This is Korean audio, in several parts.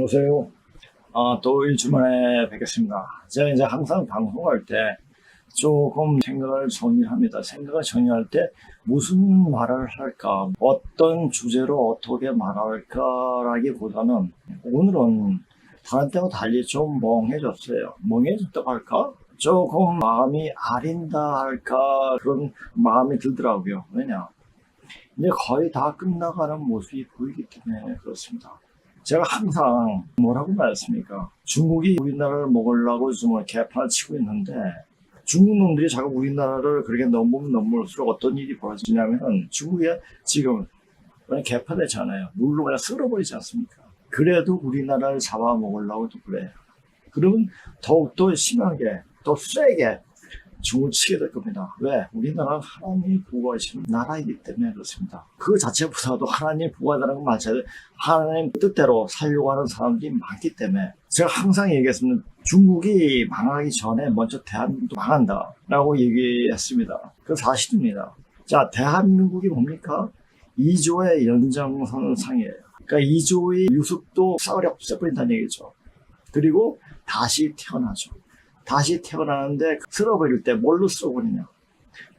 안녕하세요. 또 일주 만에 뵙겠습니다. 제가 이제 항상 방송할 때 조금 생각을 정리합니다. 생각을 정리할 때 무슨 말을 할까, 어떤 주제로 어떻게 말할까라기보다는 오늘은 다른 때와 달리 좀 멍해졌어요. 멍해졌다고 할까? 조금 마음이 아린다 할까, 그런 마음이 들더라고요. 왜냐? 이제 거의 다 끝나가는 모습이 보이기 때문에 그렇습니다. 제가 항상 뭐라고 말했습니까? 중국이 우리나라를 먹으려고 지금 개판을 치고 있는데, 중국 놈들이 자꾸 우리나라를 그렇게 넘을수록 어떤 일이 벌어지냐면, 중국이 지금 그냥 개판되잖아요. 물로 그냥 쓸어버리지 않습니까? 그래도 우리나라를 잡아먹으려고 또 그래요. 그러면 더욱더 심하게, 더 세게 중을 치게 될 겁니다. 왜? 우리나라는 하나님이 보호하시는 나라이기 때문에 그렇습니다. 그 자체보다도 하나님이 보호하다는 건 마찬가지로 하나님 뜻대로 살려고 하는 사람들이 많기 때문에, 제가 항상 얘기했습니다. 중국이 망하기 전에 먼저 대한민국도 망한다 라고 얘기했습니다. 그건 사실입니다. 자, 대한민국이 뭡니까? 2조의 연장선상이에요. 그러니까 2조의 유습도 싸그리 없애버린다는 얘기죠. 그리고 다시 태어나죠. 다시 태어나는데 쓸어버릴 때 뭘로 쓸어버리냐?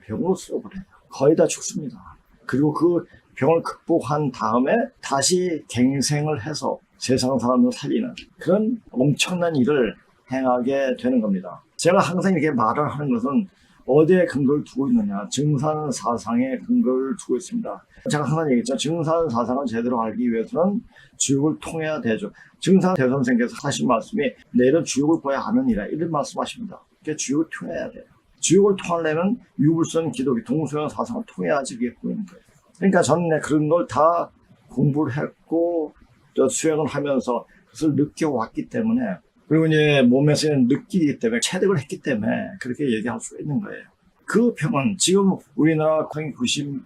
병으로 쓸어버려요. 거의 다 죽습니다. 그리고 그 병을 극복한 다음에 다시 갱생을 해서 세상 사람을 살리는 그런 엄청난 일을 행하게 되는 겁니다. 제가 항상 이렇게 말을 하는 것은 어디에 근거를 두고 있느냐? 증산사상에 근거를 두고 있습니다. 제가 항상 얘기했죠. 증산사상을 제대로 알기 위해서는 주역을 통해야 되죠. 증산대선생께서 하신 말씀이 내일은 주역을 봐야 하느니라, 이런 말씀하십니다. 그러니까 주역을 통해야 돼요. 주역을 통하려면 유불선 기독교 동서양 사상을 통해야지 그게 보이는 거예요. 그러니까 저는 그런 걸 다 공부를 했고 또 수행을 하면서 그것을 느껴왔기 때문에, 그리고 이제 몸에서 느끼기 때문에 체득을 했기 때문에 그렇게 얘기할 수 있는 거예요. 그 병은 지금 우리나라 거의 90%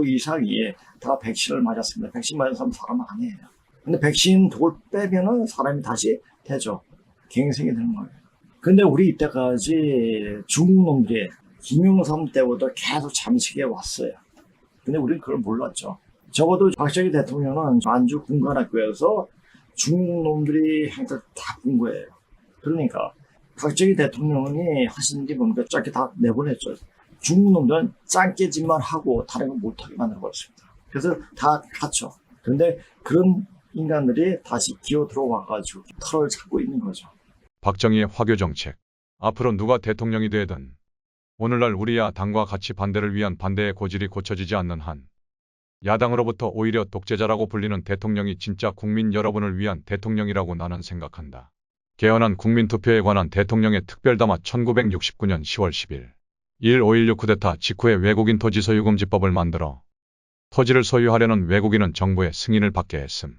이상이 다 백신을 맞았습니다. 백신 맞은 사람 아니에요. 근데 백신 독을 빼면은 사람이 다시 되죠. 갱생이 되는 거예요. 근데 우리 이때까지 중국 놈들이 김영삼 때부터 계속 잠식해 왔어요. 근데 우리는 그걸 몰랐죠. 적어도 박정희 대통령은 만주 군관학교에서 중국 놈들이 행사 다 본 거예요. 그러니까 박정희 대통령이 하신 게 뭡니까? 짧게 다 내보냈죠. 중국 놈들은 짱깨짓만 하고 다른 건 못하게 만들어버렸습니다. 그래서 다 갔죠. 그런데 그런 인간들이 다시 기어 들어와가지고 털을 찾고 있는 거죠. 박정희의 화교 정책. 앞으로 누가 대통령이 되든 오늘날 우리 야당과 같이 반대를 위한 반대의 고질이 고쳐지지 않는 한 야당으로부터 오히려 독재자라고 불리는 대통령이 진짜 국민 여러분을 위한 대통령이라고 나는 생각한다. 개헌안 국민투표에 관한 대통령의 특별담화 1969년 10월 10일 5.16 쿠데타 직후에 외국인 토지 소유금지법을 만들어 토지를 소유하려는 외국인은 정부의 승인을 받게 했음.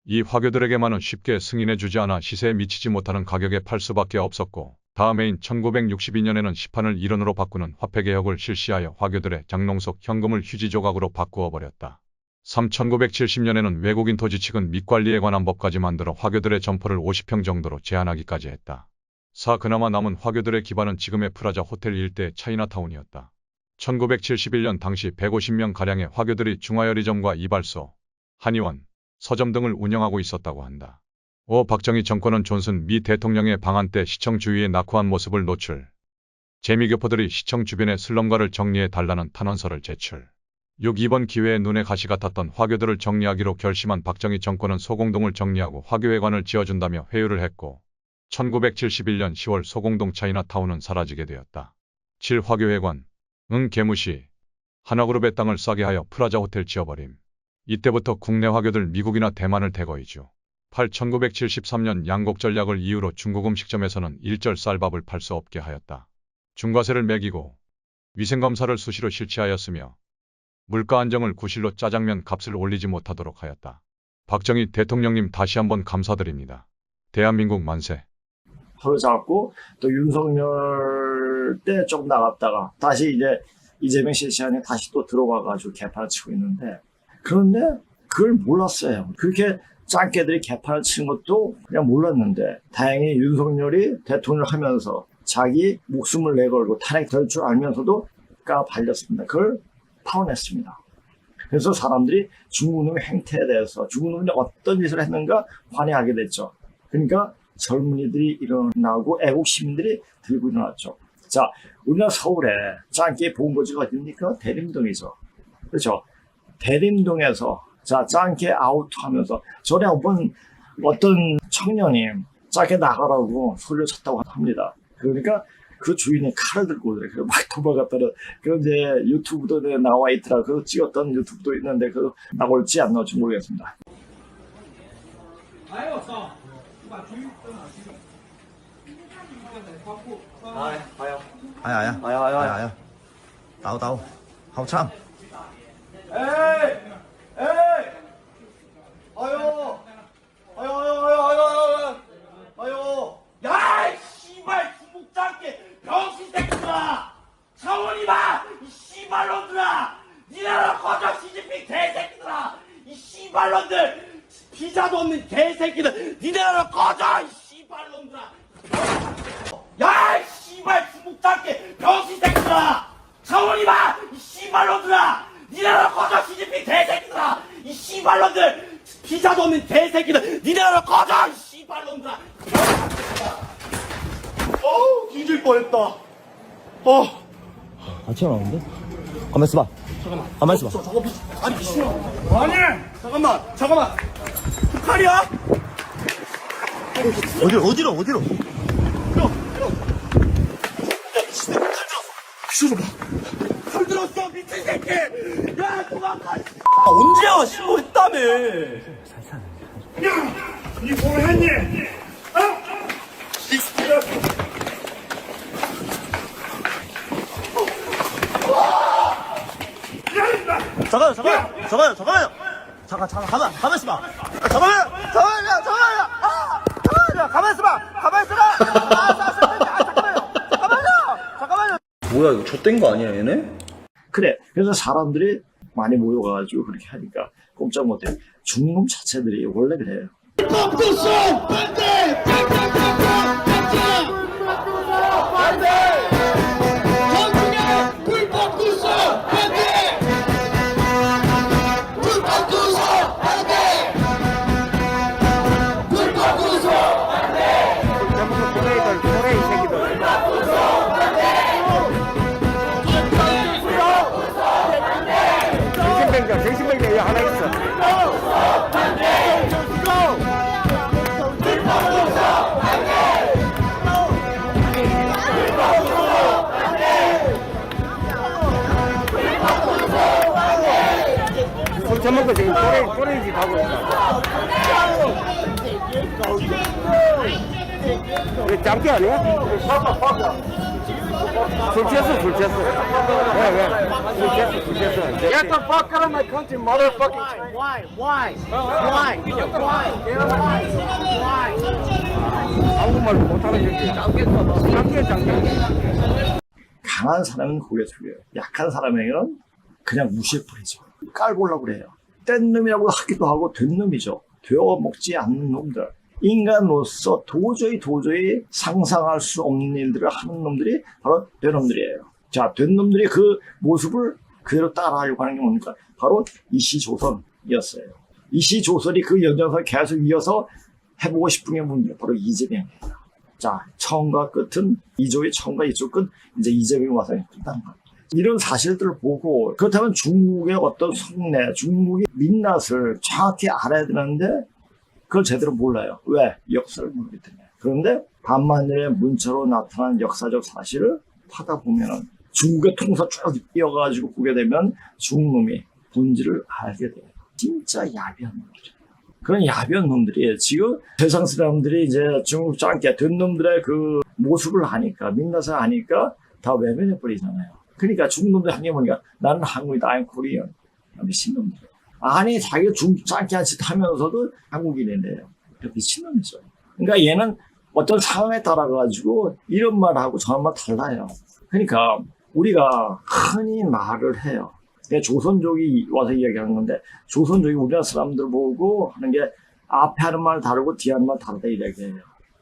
이 화교들에게만은 쉽게 승인해주지 않아 시세에 미치지 못하는 가격에 팔 수밖에 없었고, 다음해인 1962년에는 시판을 일원으로 바꾸는 화폐개혁을 실시하여 화교들의 장롱속 현금을 휴지 조각으로 바꾸어 버렸다. 1970년에는 외국인 토지 취근 및 관리에 관한 법까지 만들어 화교들의 점포를 50평 정도로 제한하기까지 했다. 그나마 남은 화교들의 기반은 지금의 프라자 호텔 일대의 차이나타운이었다. 1971년 당시 150명가량의 화교들이 중화요리점과 이발소, 한의원, 서점 등을 운영하고 있었다고 한다. 박정희 정권은 존슨 미 대통령의 방한 때 시청 주위의 낙후한 모습을 노출. 재미교포들이 시청 주변의 슬럼가를 정리해 달라는 탄원서를 제출. 6. 이번 기회에 눈에 가시 같았던 화교들을 정리하기로 결심한 박정희 정권은 소공동을 정리하고 화교회관을 지어준다며 회유를 했고, 1971년 10월 소공동 차이나타운은 사라지게 되었다. 7. 화교회관. 개무시. 하나그룹의 땅을 싸게 하여 프라자 호텔 지어버림. 이때부터 국내 화교들 미국이나 대만을 대거이죠. 8. 1973년 양곡 전략을 이유로 중국 음식점에서는 일절 쌀밥을 팔 수 없게 하였다. 중과세를 매기고 위생검사를 수시로 실시하였으며 물가 안정을 구실로 짜장면 값을 올리지 못하도록 하였다. 박정희 대통령님 다시 한번 감사드립니다. 대한민국 만세. 서로 잡고 또 윤석열 때 조금 나갔다가 다시 이제 이재명 실시간에 다시 또 들어와가지고 개판을 치고 있는데, 그런데 그걸 몰랐어요. 그렇게 짱깨들이 개판을 치는 것도 그냥 몰랐는데, 다행히 윤석열이 대통령을 하면서 자기 목숨을 내걸고 탄핵될 줄 알면서도 까발렸습니다. 그걸 파혼했습니다. 그래서 사람들이 중국 놈의 행태에 대해서, 중국 놈이 어떤 짓을 했는가 환희하게 됐죠. 그러니까 젊은이들이 일어나고 애국 시민들이 들고 일어났죠. 자, 우리나라 서울에 짱깨 본거지가 어딥니까? 대림동이죠. 그렇죠? 대림동에서 자 짱깨 아웃하면서 전에 한번 어떤 청년이 짱깨 나가라고 소리를 쳤다고 합니다. 그러니까 그 주인이 칼을 들고 그래. 막 도망갔다는 그런 이제 유튜브도 나와 있더라. 그 찍었던 유튜브도 있는데 그 나올지 안 나올지 모르겠습니다. 아야. 따오. 하우참. 야, 이 씨발 구국장께 병신 새끼들아! 차원이 봐! 이 씨발놈들아! 니네랑 꺼져 시진핑 개새끼들아! 이 씨발놈들! 비자도 없는 개새끼들! 니네랑 꺼져! 이 씨발놈들아! 야, 이 씨발 구국장께 병신 새끼들아! 차원이 봐! 이 씨발놈들아! 니네랑 꺼져 시진핑 개새끼들아! 이 씨발놈들! 비자도 없는 개새끼들! 니네랑 꺼져! 이 씨발놈들아! 어우, 뒤질 뻔했다. 아, 튀어나오는데? 가만 있어봐. 가만 있어봐. 저거 아니 미친아. 아니. 잠깐만. 그 칼이야? 어디로? 칼 들었어 미친 새끼. 야 누가 칼. 언제야 신고했다며. 니 뭘 했니? 잠깐만요. 가만 있어봐. 잠깐만요. 가만 있어봐. 잠깐만요. 뭐야, 이거 좆된 거 아니야, 얘네? 그래. 그래서 사람들이 많이 모여가지고 그렇게 하니까 꼼짝 못해. 중놈 자체들이 원래 그래요. 정신병자 하나 있어. 손 쳐먹고 지금 꼬레이지 가고 있어. 이거 짱깨 아니야? 술 취했어. 왜? 술 취했어. Get the fuck out of my country, motherfucking. Why? 한국말도 못하는 얘기. 짱깨. 강한 사람은 고개 숙여요. 약한 사람에게는 그냥 무시해버리죠. 깔보려고 그래요. 뗀 놈이라고 하기도 하고 된 놈이죠. 되어먹지 않는 놈들. 인간으로서 도저히 상상할 수 없는 일들을 하는 놈들이 바로 된 놈들이에요. 자, 된 놈들이 그 모습을 그대로 따라하려고 하는 게 뭡니까? 바로 이시조선이었어요. 이시조선이 그 연장선을 계속 이어서 해보고 싶은 게 뭡니까? 바로 이재명이에요. 자, 처음과 끝은 이조의 처음과 이쪽 끝, 이제 이재명이 와서 끝난 겁니다. 이런 사실들을 보고, 그렇다면 중국의 어떤 속내, 중국의 민낯을 정확히 알아야 되는데 그걸 제대로 몰라요. 왜? 역사를 모르기 때문에. 그런데 반만년의 문자로 나타난 역사적 사실을 파다 보면은 중국의 통사 쭉 이어가지고 보게 되면 중국놈이 본질을 알게 돼요. 진짜 야비한 놈들이에요. 그런 야비한 놈들이 지금 세상 사람들이 이제 중국 짱깨 된 놈들의 그 모습을 아니까, 민낯을 아니까 다 외면해버리잖아요. 그러니까 중국 놈들 한 게 뭐니까 나는 한국이다, I'm Korean. 미친놈들. 아니, 자기가 중국 짱깨 한 짓 하면서도 한국인이래요. 미친놈이죠. 그러니까 얘는 어떤 상황에 따라가지고 이런 말하고 저런 말 달라요. 그러니까 우리가 흔히 말을 해요. 조선족이 와서 이야기하는 건데, 조선족이 우리나라 사람들 보고 하는 게 앞에 하는 말 다르고 뒤에 하는 말 다르다 이야기해요.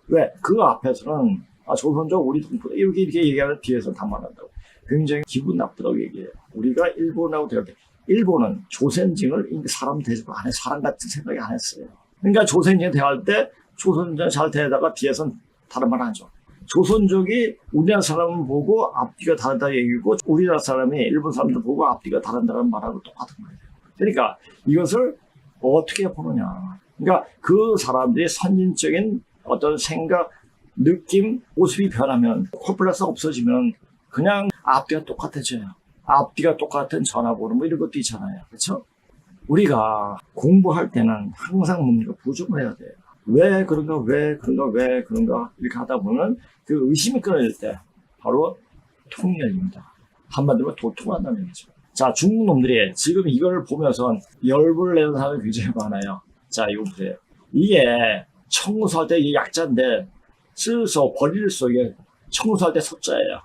왜? 그 앞에서는 조선족 우리 동포다 이렇게 얘기하면 뒤에서 다 말한다고. 굉장히 기분 나쁘다고 얘기해요. 우리가 일본하고 대화해. 일본은 조선징을 사람 대접 안 해, 사람 같은 생각이 안 했어요. 그러니까 조선징 대화할 때 조선족 잘 대다가 뒤에선 다른 말 하죠. 조선족이 우리나라 사람을 보고 앞뒤가 다르다 얘기고 우리나라 사람이 일본 사람들 보고 앞뒤가 다른다는 말하고 똑같은 거예요. 그러니까 이것을 어떻게 보느냐. 그러니까 그 사람들이 선진적인 어떤 생각, 느낌, 모습이 변하면 콤플렉스가 없어지면 그냥 앞뒤가 똑같아져요. 앞뒤가 똑같은 전화번호 뭐 이런 것도 있잖아요. 그렇죠? 우리가 공부할 때는 항상 뭡니까? 부족을 해야 돼요. 왜 그런가, 왜 그런가, 왜 그런가 이렇게 하다 보면 그 의심이 끊어질 때 바로 통렬입니다. 한마디로 도통을 한다는 얘기죠. 자, 중국 놈들이 지금 이걸 보면서 열불 내는 사람이 굉장히 많아요. 자, 이거 보세요. 이게 청소할 때 이게 약자인데 쓸서 버릴 속에 청소할 때 숫자예요.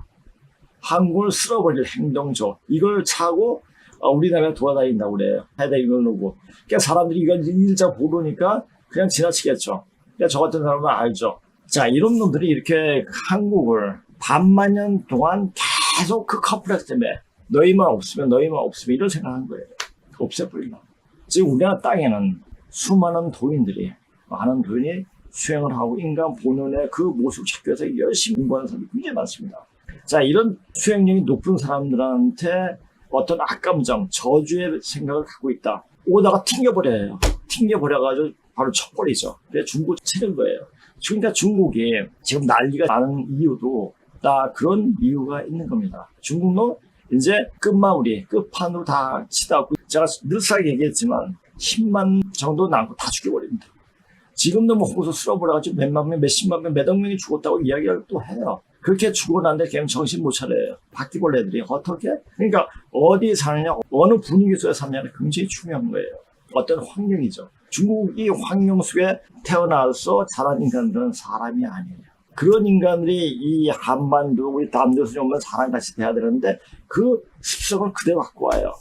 한국을 쓸어버릴 행동조. 이걸 차고 우리나라에 돌아다닌다고 그래요. 해다 이걸 놓고. 그러니까 사람들이 이걸 일자 모르니까 그냥 지나치겠죠. 그러니까 저 같은 사람은 알죠. 자, 이런 놈들이 이렇게 한국을 반만 년 동안 계속 그 컴플렉스 때문에 너희만 없으면 이런 생각한 거예요. 없애버리고. 지금 우리나라 땅에는 수많은 도인들이 많은 도인이 수행을 하고 인간 본연의 그 모습을 찾기 위해서 열심히 공부하는 사람이 굉장히 많습니다. 자, 이런 수행력이 높은 사람들한테 어떤 악감정, 저주의 생각을 갖고 있다. 오다가 튕겨버려요. 튕겨버려가지고 바로 쳐버리죠. 그래서 중국 치는 거예요. 그러니까 중국이 지금 난리가 나는 이유도 다 그런 이유가 있는 겁니다. 중국도 이제 끝마무리, 끝판으로 다 치다. 제가 늘상 얘기했지만 10만 정도 남고 다 죽여버립니다. 지금도 뭐 호소 쓸어버려가지고 몇만 명, 몇십만 명, 몇억 명이 죽었다고 이야기를 또 해요. 그렇게 죽고 난데 걔는 정신 못 차려요. 바퀴벌레들이 어떻게? 그러니까 어디 사느냐, 어느 분위기 속에 사느냐가 굉장히 중요한 거예요. 어떤 환경이죠. 중국이 환경 속에 태어나서 자란 인간들은 사람이 아니에요. 그런 인간들이 이 한반도, 우리 남도선에 오면 사람같이 돼야 되는데 그 습성을 그대로 갖고 와요.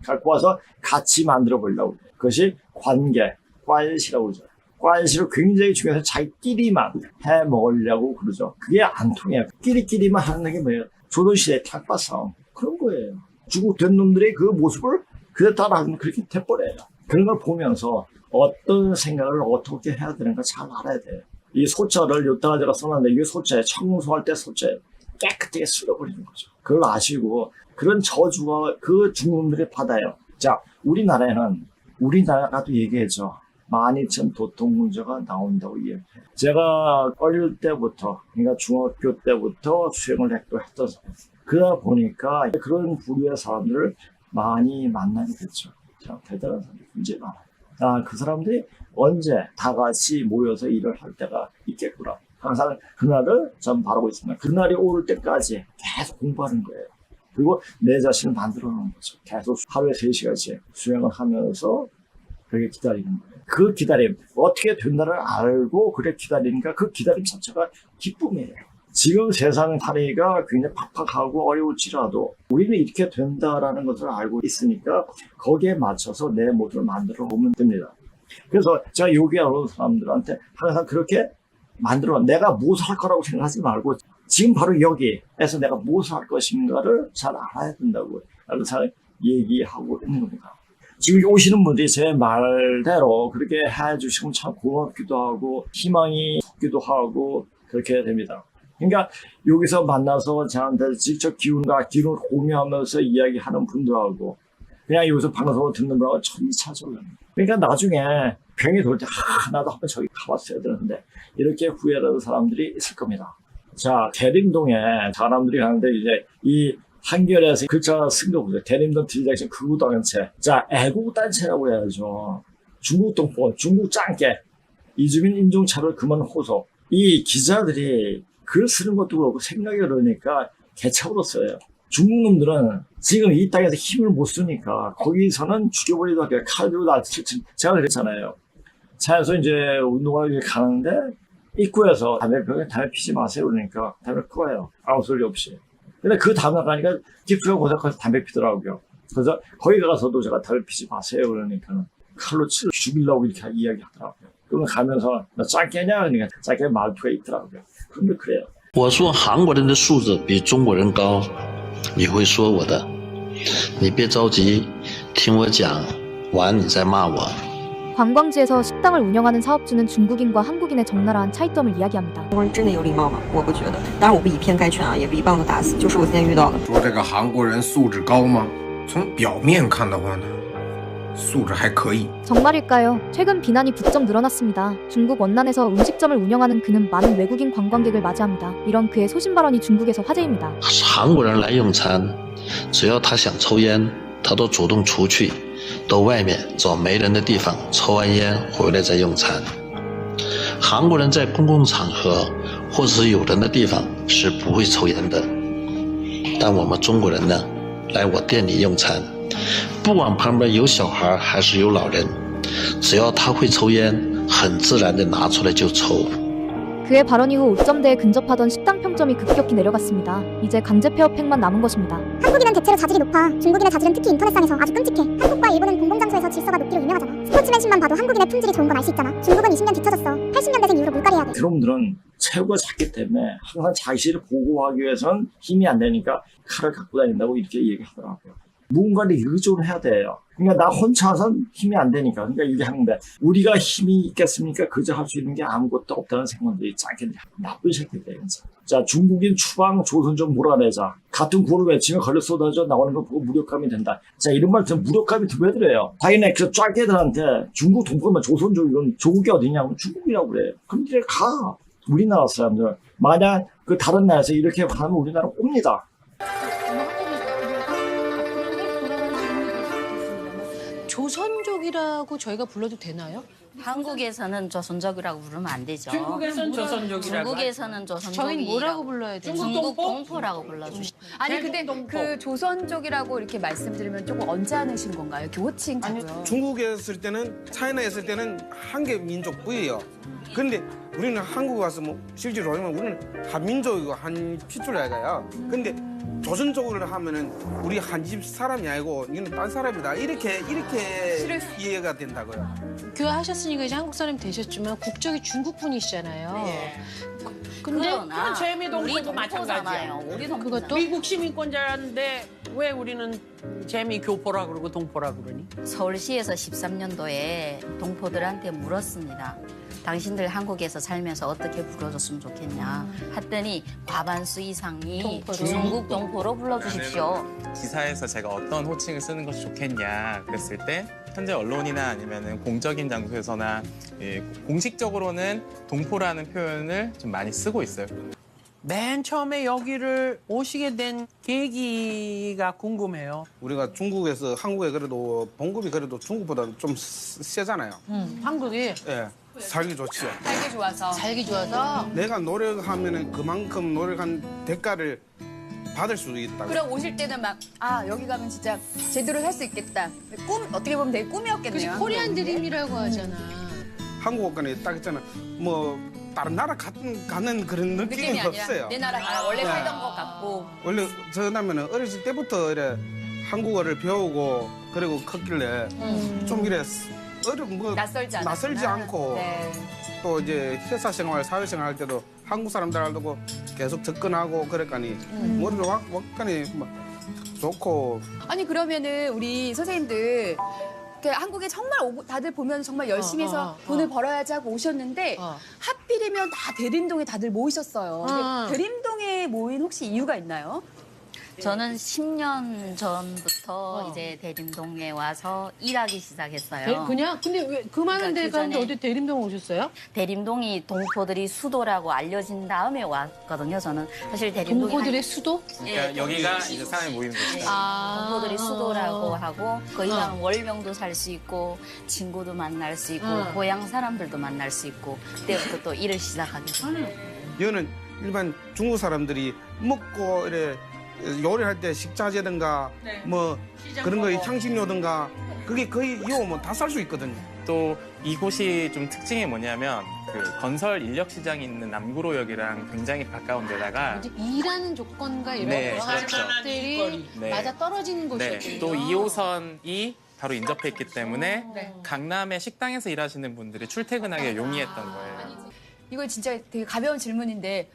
갖고 와서 같이 만들어 보려고 해요. 그것이 관계, 관시라고 그러죠. 관시를 굉장히 중요해서 자기끼리만 해 먹으려고 그러죠. 그게 안 통해요. 끼리끼리만 하는 게 뭐예요? 조선시대 탁바싸움. 그런 거예요. 중국 된 놈들이 그 모습을 그대로 따라하면 그렇게 돼버려요. 그런 걸 보면서 어떤 생각을 어떻게 해야 되는가 잘 알아야 돼요. 이 소자를 여기다가 제가 써놨는데 이게 소자예요. 청소할 때 소자예요. 깨끗하게 쓸어버리는 거죠. 그걸 아시고 그런 저주와 그 중국들이 받아요. 자, 우리나라도 얘기했죠. 12,000 도통 문제가 나온다고 이야기해요. 제가 어릴 때부터, 그러니까 중학교 때부터 수행을 했던 사람. 그러다 보니까 그런 부류의 사람들을 많이 만나게 됐죠. 참 대단한 사람들이 굉장히 많아요. 그 사람들이 언제 다 같이 모여서 일을 할 때가 있겠구나. 항상 그날을 전 바라고 있습니다. 그날이 오를 때까지 계속 공부하는 거예요. 그리고 내 자신을 만들어 놓은 거죠. 계속 하루에 3시간씩 수행을 하면서 그렇게 기다리는 거예요. 그 기다림, 어떻게 된다를 알고 그래 기다리니까 그 기다림 자체가 기쁨이에요. 지금 세상 살이가 굉장히 팍팍하고 어려울지라도 우리는 이렇게 된다라는 것을 알고 있으니까 거기에 맞춰서 내 모습을 만들어 보면 됩니다. 그래서 제가 요기에 오는 사람들한테 항상 그렇게 만들어, 내가 무엇을 할 거라고 생각하지 말고 지금 바로 여기에서 내가 무엇을 할 것인가를 잘 알아야 된다고 잘 얘기하고 있는 겁니다. 지금 오시는 분들이 제 말대로 그렇게 해주시면 참 고맙기도 하고 희망이 솟기도 하고 그렇게 됩니다. 그러니까 여기서 만나서 저한테 직접 기운을 공유하면서 이야기하는 분들하고 그냥 여기서 방송을 듣는 분하고 천지차별로. 그러니까 나중에 병이 돌 때 나도 한번 저기 가봤어야 되는데 이렇게 후회하는 사람들이 있을 겁니다. 자, 대림동에 사람들이 가는데 이제 이 한겨레에서 글자 쓴 거 보세요. 대림동 디자이션 극우단체. 자, 애국단체라고 해야죠. 중국 동포, 중국 짱깨, 이주민 인종차별 그만 호소. 이 기자들이 글 쓰는 것도 그렇고 생각이 그러니까 개차으로 써요. 중국 놈들은 지금 이 땅에서 힘을 못 쓰니까 거기서는 죽여버리도 하게 칼 들고 날치치. 제가 그랬잖아요. 차에서 이제 운동하러 가는데 입구에서 담배 피지 마세요 그러니까 담배 꺼요. 아무 소리 없이. 근데 그 다음날 가니까 깁스가 고생해서 담배 피더라고요. 그래서 거기 가서도 제가 담배 피지 마세요 그러니까 칼로 죽이려고 이렇게 이야기하더라고요. 그러면 가면서 너 짱깨냐 그러니까 짱깨 말투가 있더라고요. 그런데 그래요. 我说韩国人的素质比中国人高，你会说我的，你别着急，听我讲完你再骂我。 관광지에서 식당을 운영하는 사업주는 중국인과 한국인의 적나라한 차이점을 이야기합니다. 中国人真的有礼貌吗？我不觉得。当然，我不以偏概全啊，也不一棒子打死。就是我今天遇到的。说这个韩国人素质高吗？从表面看的话呢，素质还可以。 정말일까요? 최근 비난이 부쩍 늘어났습니다. 중국 원난에서 음식점을 운영하는 그는 많은 외국인 관광객을 맞이합니다. 이런 그의 소신 발언이 중국에서 화제입니다. 韩国人来用餐，只要他想抽烟，他都主动出去，到外面找没人的地方抽完烟回来再用餐。韩国人在公共场合或者是有人的地方是不会抽烟的，但我们中国人呢，来我店里用餐，不管旁边有小孩还是有老人，只要他会抽烟，很自然的拿出来就抽。 그의 발언 이후 5점대에 근접하던 식당 평점이 급격히 내려갔습니다. 이제 강제 폐업행만 남은 것입니다. 한국인은 대체로 자질이 높아. 중국인의 자질은 특히 인터넷상에서 아주 끔찍해. 한국과 일본은 공공장소에서 질서가 높기로 유명하잖아. 스포츠맨십만 봐도 한국인의 품질이 좋은 건 알 수 있잖아. 중국은 20년 뒤쳐졌어. 80년대생 이후로 물갈이 해야 돼. 그놈들은 체구가 작기 때문에 항상 자기를 보호하기 위해서는 힘이 안 되니까 칼을 갖고 다닌다고 이렇게 얘기하더라고요. 무언가를 의존을 해야 돼요. 그러니까 나 혼자선 힘이 안 되니까. 그러니까 이게 하는데 우리가 힘이 있겠습니까? 그저 할 수 있는 게 아무것도 없다는 생각들이 있지 나쁜 새끼들. 자, 중국인 추방 조선족 몰아내자. 같은 구호를 외치면 걸려 쏟아져 나오는 거 보고 무력감이 된다. 자, 이런 말 들으면 무력감이 두 배들어요. 당연히 그 쫙개들한테 중국 동포면 조선족 이런 조국이 어디냐면 중국이라고 그래요. 그럼 이제 가. 우리나라 사람들. 만약 그 다른 나라에서 이렇게 하면 우리나라 옵니다. 조선족이라고 저희가 불러도 되나요? 한국에서는 조선족이라고 부르면 안 되죠. 중국에서는 조선족이라고 중국에서는 조선족이 저희는 뭐라고 불러야 돼요? 중국 동포라고 불러주시죠. 아니 근데 그 조선족이라고 이렇게 말씀드리면 조금 언짢으신 건가요? 이렇게 호칭하고요. 중국에 있을 때는 차이나에 있을 때는 한 개 민족부예요. 근데 우리는 한국 와서 뭐 실제로 하면 우리는 한민족이고 한 핏줄 아이가요. 근데 조선족으로 하면은 우리 한 집 사람이 아니고 이거는 딴 사람이다. 이렇게 이해가 된다고요. 교화하셨으니까 이제 한국 사람이 되셨지만 국적이 중국 분이시잖아요. 근데 그러나 재미 우리 동포도 마찬가지야. 동포잖아요. 우리 동포. 그것도 미국 시민권자인데 왜 우리는 재미 교포라 그러고 동포라 그러니? 서울시에서 13년도에 동포들한테 물었습니다. 당신들 한국에서 살면서 어떻게 불러줬으면 좋겠냐 했더니 과반수 이상이 중국 동포로 불러주십시오. 기사에서 제가 어떤 호칭을 쓰는 것이 좋겠냐 그랬을 때 현재 언론이나 아니면 공적인 장소에서나 공식적으로는 동포라는 표현을 좀 많이 쓰고 있어요. 맨 처음에 여기를 오시게 된 계기가 궁금해요. 우리가 중국에서 한국에 그래도 봉급이 그래도 중국보다 좀 세잖아요. 한국이 예, 살기 좋지요. 살기 좋아서. 살기 좋아서 내가 노력하면은 그만큼 노력한 대가를 받을 수 있다. 그럼 오실 때는 막 여기 가면 진짜 제대로 살 수 있겠다. 꿈 어떻게 보면 되게 꿈이었겠네요. 그래서 코리안 드림이라고 하잖아. 한국 오가니 딱 있잖아. 뭐 다른 나라 가는 그런 느낌이 아니라 없어요. 내 나라 원래 살던 것 같고. 원래 저라면은 어렸을 때부터 이래 한국어를 배우고 그리고 컸길래 좀 이래 낯설지 않고 네. 또 이제 회사 생활, 사회 생활 할 때도 한국 사람들하고 계속 접근하고 그랬더니 머리를 wak간이 좋고. 아니 그러면은 우리 선생님들 한국에 정말 다들 보면 정말 열심히 해서 돈을 벌어야지 하고 오셨는데 하필이면 다 대림동에 다들 모이셨어요. 근데 대림동에 모인 혹시 이유가 있나요? 저는 10년 전부터 이제 대림동에 와서 일하기 시작했어요. 그냥? 근데 왜 그 많은 데 가는데 어디 대림동 오셨어요? 대림동이 동포들이 수도라고 알려진 다음에 왔거든요. 저는 사실 대림동이 동포들의 수도? 그러니까 여기가 이제 사람이 모이는 곳이다. 동포들이 수도라고 하고 거기 가면 월명도 살 수 있고 친구도 만날 수 있고 고향 사람들도 만날 수 있고 그때부터 또 일을 시작하게 됐어요. 이거는 일반 중국 사람들이 먹고 이래 요리할 때 식자재든가 뭐 그런 거 향신료든가 그게 거의 이 오면 다 살 수 있거든요. 또 이곳이 좀 특징이 뭐냐면 그 건설 인력 시장이 있는 남구로역이랑 굉장히 가까운 데다가 이제 일하는 조건과 이런 네, 것들이 네. 맞아 떨어지는 곳이거든요. 네, 또 2호선이 바로 인접해 있기 때문에 강남의 식당에서 일하시는 분들이 출퇴근하기 용이했던 거예요. 이거 진짜 되게 가벼운 질문인데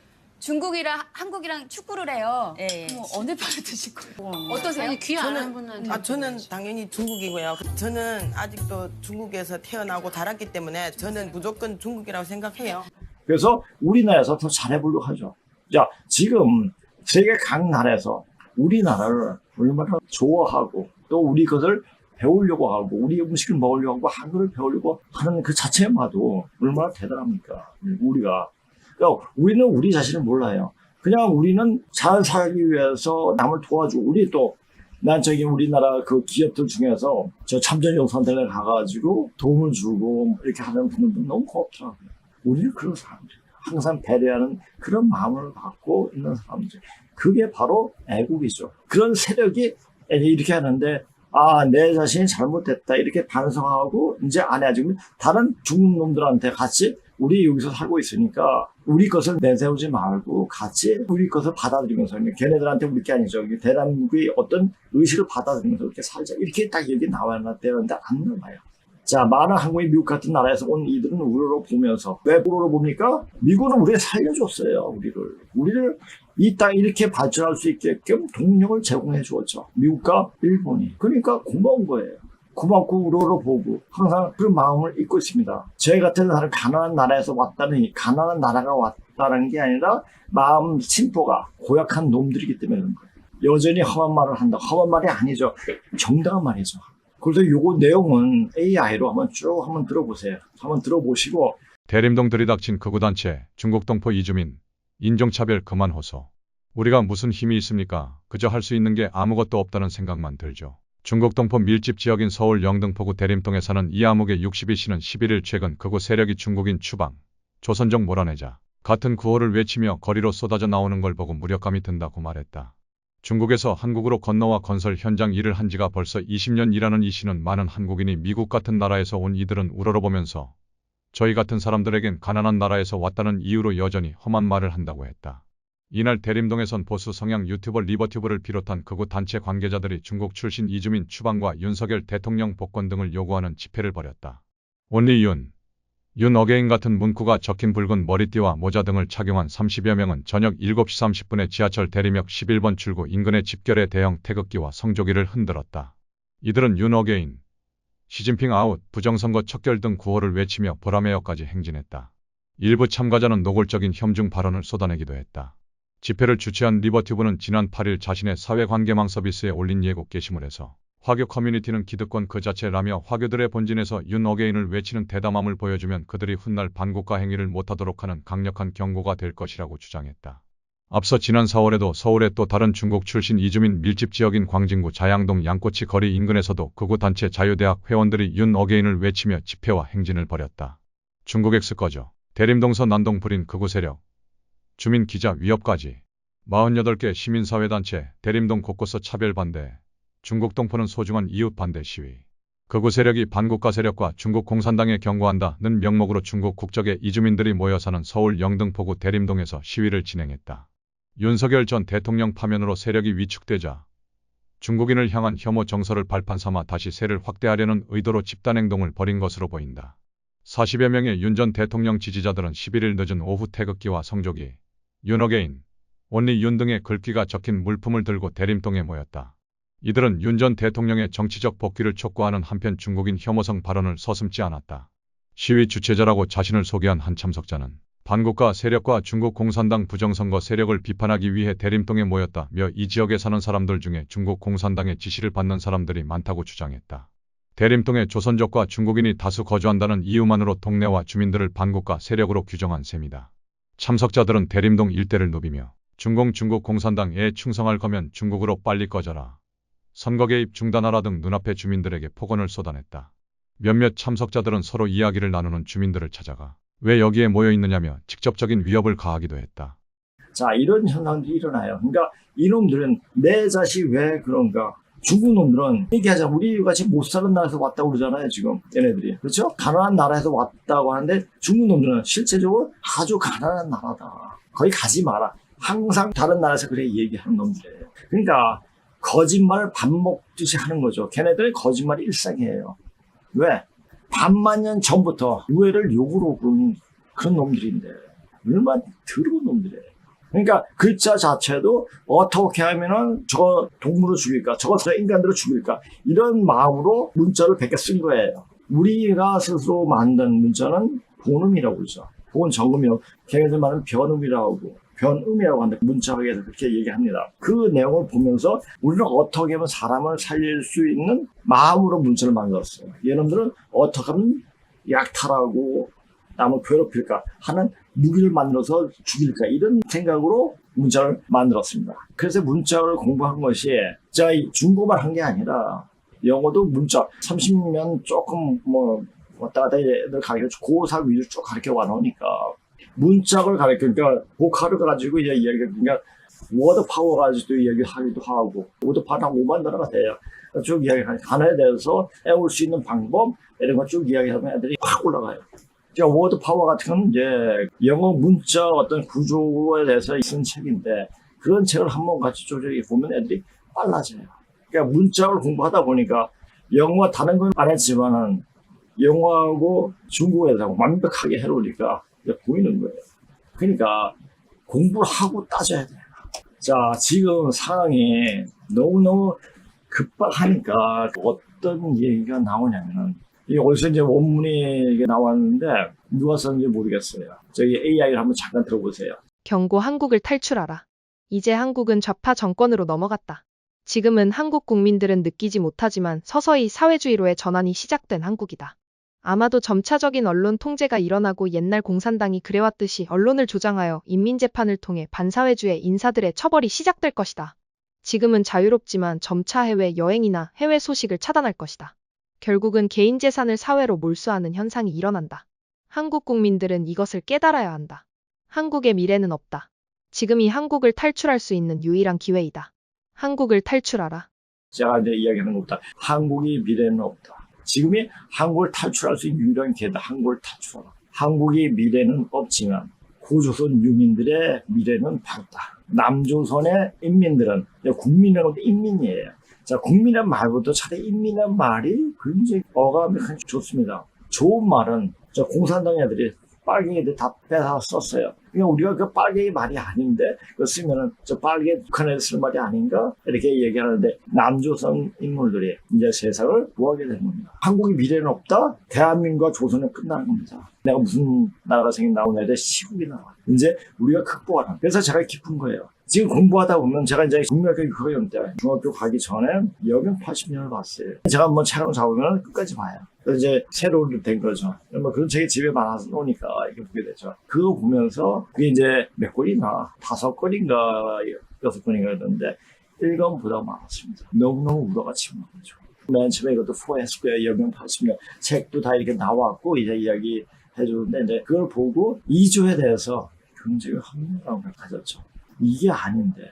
중국이랑 한국이랑 축구를 해요. 예. 그럼 어느 편을 드실 거예요? 어떠세요? 아니 귀 안 한 분한테. 저는 당연히 중국이고요. 저는 아직도 중국에서 태어나고 자랐기 때문에 저는 무조건 중국이라고 생각해요. 그래서 우리나라에서 더 잘해보려고 하죠. 자, 지금 세계 각 나라에서 우리나라를 얼마나 좋아하고 또 우리 것을 배우려고 하고 우리 음식을 먹으려고 하고 한글을 배우려고 하는 그 자체만도 얼마나 대단합니까? 우리가. 그러니까 우리는 우리 자신을 몰라요. 그냥 우리는 잘 살기 위해서 남을 도와주고 우리 또 난 저기 우리나라 그 기업들 중에서 저 참전용사들에 가가지고 도움을 주고 이렇게 하는 분들도 너무 고맙더라고요. 우리는 그런 사람들. 항상 배려하는 그런 마음을 갖고 있는 사람들. 그게 바로 애국이죠. 그런 세력이 이렇게 하는데 아, 내 자신이 잘못됐다 이렇게 반성하고 이제 안 해야지. 다른 중국 놈들한테 같이 우리 여기서 살고 있으니까 우리 것을 내세우지 말고 같이 우리 것을 받아들이면서 걔네들한테 우리 게 아니죠. 대한민국의 어떤 의식을 받아들이면서 이렇게 살자. 이렇게 딱 여기 나와야 되는데 안 나와요. 자, 많은 한국이 미국 같은 나라에서 온 이들은 우러러 보면서 왜 우러러 봅니까? 미국은 우리를 살려줬어요. 우리를 이 땅 이렇게 발전할 수 있게끔 동력을 제공해 주었죠. 미국과 일본이. 그러니까 고마운 거예요. 고맙고 우러러 보고 항상 그런 마음을 잊고 있습니다. 저희 같은 사람 가난한 나라에서 왔다는 가난한 나라가 왔다는 게 아니라 마음 심포가 고약한 놈들이기 때문에 그런 거예요. 여전히 험한 말을 한다. 험한 말이 아니죠. 정당한 말이죠. 그래서 요거 내용은 AI로 한번 들어보세요. 한번 들어보시고. 대림동 들이닥친 극우단체 중국 동포 이주민 인종차별 그만 호소. 우리가 무슨 힘이 있습니까? 그저 할 수 있는 게 아무것도 없다는 생각만 들죠. 중국 동포 밀집 지역인 서울 영등포구 대림동에 사는 이아무개 62씨는 11일 최근 극우 세력이 중국인 추방, 조선족 몰아내자 같은 구호를 외치며 거리로 쏟아져 나오는 걸 보고 무력감이 든다고 말했다. 중국에서 한국으로 건너와 건설 현장 일을 한 지가 벌써 20년 일하는 이 씨는 많은 한국인이 미국 같은 나라에서 온 이들은 우러러보면서 저희 같은 사람들에겐 가난한 나라에서 왔다는 이유로 여전히 험한 말을 한다고 했다. 이날 대림동에선 보수 성향 유튜버 리버튜브를 비롯한 극우 단체 관계자들이 중국 출신 이주민 추방과 윤석열 대통령 복권 등을 요구하는 집회를 벌였다. 온리 윤 어게인 같은 문구가 적힌 붉은 머리띠와 모자 등을 착용한 30여 명은 저녁 7시 30분에 지하철 대림역 11번 출구 인근의 집결의 대형 태극기와 성조기를 흔들었다. 이들은 윤 어게인, 시진핑 아웃, 부정선거 척결 등 구호를 외치며 보라매역까지 행진했다. 일부 참가자는 노골적인 혐중 발언을 쏟아내기도 했다. 집회를 주최한 리버튜브는 지난 8일 자신의 사회관계망 서비스에 올린 예고 게시물에서 화교 커뮤니티는 기득권 그 자체라며 화교들의 본진에서 윤 어게인을 외치는 대담함을 보여주면 그들이 훗날 반국가 행위를 못하도록 하는 강력한 경고가 될 것이라고 주장했다. 앞서 지난 4월에도 서울의 또 다른 중국 출신 이주민 밀집 지역인 광진구 자양동 양꼬치 거리 인근에서도 극우 단체 자유대학 회원들이 윤 어게인을 외치며 집회와 행진을 벌였다. 중국 X 꺼져. 대림동서 난동 부린 극우 세력. 주민 기자 위협까지. 48개 시민사회단체 대림동 곳곳서 차별 반대. 중국 동포는 소중한 이웃 반대 시위. 극우 세력이 반국가 세력과 중국 공산당에 경고한다는 명목으로 중국 국적의 이주민들이 모여 사는 서울 영등포구 대림동에서 시위를 진행했다. 윤석열 전 대통령 파면으로 세력이 위축되자 중국인을 향한 혐오 정서를 발판 삼아 다시 세를 확대하려는 의도로 집단행동을 벌인 것으로 보인다. 40여 명의 윤 전 대통령 지지자들은 11일 늦은 오후 태극기와 성조기, 윤 어게인, 온리 윤 등의 글귀가 적힌 물품을 들고 대림동에 모였다. 이들은 윤 전 대통령의 정치적 복귀를 촉구하는 한편 중국인 혐오성 발언을 서슴지 않았다. 시위 주최자라고 자신을 소개한 한 참석자는 반국가 세력과 중국 공산당 부정선거 세력을 비판하기 위해 대림동에 모였다며 이 지역에 사는 사람들 중에 중국 공산당의 지시를 받는 사람들이 많다고 주장했다. 대림동에 조선족과 중국인이 다수 거주한다는 이유만으로 동네와 주민들을 반국가 세력으로 규정한 셈이다. 참석자들은 대림동 일대를 누비며 중국 공산당에 충성할 거면 중국으로 빨리 꺼져라. 선거 개입 중단하라 등 눈앞의 주민들에게 폭언을 쏟아냈다. 몇몇 참석자들은 서로 이야기를 나누는 주민들을 찾아가 왜 여기에 모여 있느냐며 직접적인 위협을 가하기도 했다. 자, 이런 현상들이 일어나요. 그러니까 이놈들은 내 자식 왜 그런가? 중국 놈들은 얘기하자 우리 같이 못 사는 나라에서 왔다고 그러잖아요. 지금 얘네들이. 그렇죠? 가난한 나라에서 왔다고 하는데 중국 놈들은 실제적으로 아주 가난한 나라다. 거기 가지 마라. 항상 다른 나라에서 그래 얘기하는 놈들이에요. 그러니까 거짓말을 밥 먹듯이 하는 거죠. 걔네들은 거짓말이 일상이에요. 왜? 반만 년 전부터 유해를 욕으로 부른 그런 놈들인데 얼마나 더러운 놈들이에요. 그러니까 글자 자체도 어떻게 하면은 저 동물을 죽일까, 저거 인간들을 죽일까, 이런 마음으로 문자를 100개 쓴 거예요. 우리가 스스로 만든 문자는 본음이라고 그러죠. 본은 정음이라고, 걔네들 말은 변음이라고 하고, 변음이라고 하는데 문자학에서 그렇게 얘기합니다. 그 내용을 보면서 우리는 어떻게 하면 사람을 살릴 수 있는 마음으로 문자를 만들었어요. 얘네들은 어떻게 하면 약탈하고 남을 괴롭힐까 하는 무기를 만들어서 죽일까, 이런 생각으로 문자를 만들었습니다. 그래서 문자를 공부한 것이 제가 중국어만 한 게 아니라 영어도 문자 30년 조금 뭐 왔다 갔다 애들 가르쳐 고3 위주로 쭉 가르쳐 와놓으니까 문자를 가르치니까 보컬을 가지고 이제 그러니까 워드 파워 가지고 얘기하기도 하고, 워드 파워가 5만 단어가 돼요. 쭉 이야기하는 단어에 대해서 애울 수 있는 방법 이런 거 쭉 이야기하면 애들이 확 올라가요. 워드 파워 같은 건 이제 영어 문자 어떤 구조에 대해서 쓴 책인데, 그런 책을 한번 같이 조절해 보면 애들이 빨라져요. 그러니까 문자를 공부하다 보니까 영어와 다른 건 안 했지만은 영어하고 중국어에서 완벽하게 해놓으니까 보이는 거예요. 그러니까 공부를 하고 따져야 돼요. 자, 지금 상황이 너무너무 급박하니까 어떤 얘기가 나오냐면은, 이 어디서 이제 원문이 이게 나왔는데 누가 썼는지 모르겠어요. 저기 AI를 한번 잠깐 들어보세요. 경고, 한국을 탈출하라. 이제 한국은 좌파 정권으로 넘어갔다. 지금은 한국 국민들은 느끼지 못하지만 서서히 사회주의로의 전환이 시작된 한국이다. 아마도 점차적인 언론 통제가 일어나고 옛날 공산당이 그래왔듯이 언론을 조장하여 인민재판을 통해 반사회주의 인사들의 처벌이 시작될 것이다. 지금은 자유롭지만 점차 해외 여행이나 해외 소식을 차단할 것이다. 결국은 개인 재산을 사회로 몰수하는 현상이 일어난다. 한국 국민들은 이것을 깨달아야 한다. 한국의 미래는 없다. 지금이 한국을 탈출할 수 있는 유일한 기회이다. 한국을 탈출하라. 제가 이제 이야기하는 것보다 한국이 미래는 없다. 지금이 한국을 탈출할 수 있는 유일한 기회다. 한국을 탈출하라. 한국의 미래는 없지만 고조선 유민들의 미래는 밝다. 남조선의 인민들은, 국민이라는 것도 인민이에요. 자, 국민이란 말보다 차라리 인민이란 말이 굉장히 어감이 좋습니다. 좋은 말은 저 공산당 애들이 빨갱이들 다 뺏어 썼어요. 그러니까 우리가 그 빨갱이 말이 아닌데 그거 쓰면은 저 빨갱이 북한에 쓸 말이 아닌가 이렇게 얘기하는데, 남조선 인물들이 이제 세상을 구하게 되는 겁니다. 한국의 미래는 없다. 대한민국과 조선은 끝나는 겁니다. 내가 무슨 나라가 생긴다고 해야 돼? 시국이 나와. 이제 우리가 극복하라. 그래서 제가 깊은 거예요. 지금 공부하다 보면 제가 이제 중학교 6학년 때 중학교 가기 전에 여경 80년을 봤어요. 제가 한번 촬영 잡으면 끝까지 봐요. 그래서 이제 새로 된 거죠. 뭐 그런 책이 집에 많아서 놓으니까 이렇게 보게 되죠. 그거 보면서 그게 이제 몇 권이나 5권인가 6권인가 그랬는데 1권보다 많았습니다. 너무너무 우러가 치는 거죠. 맨 처음에 이것도 포에스코의 여경 80년 책도 다 이렇게 나왔고 이제 이야기 해주는데, 이제 그걸 보고 이주에 대해서 굉장히 흥미로움을 가졌죠. 이게 아닌데,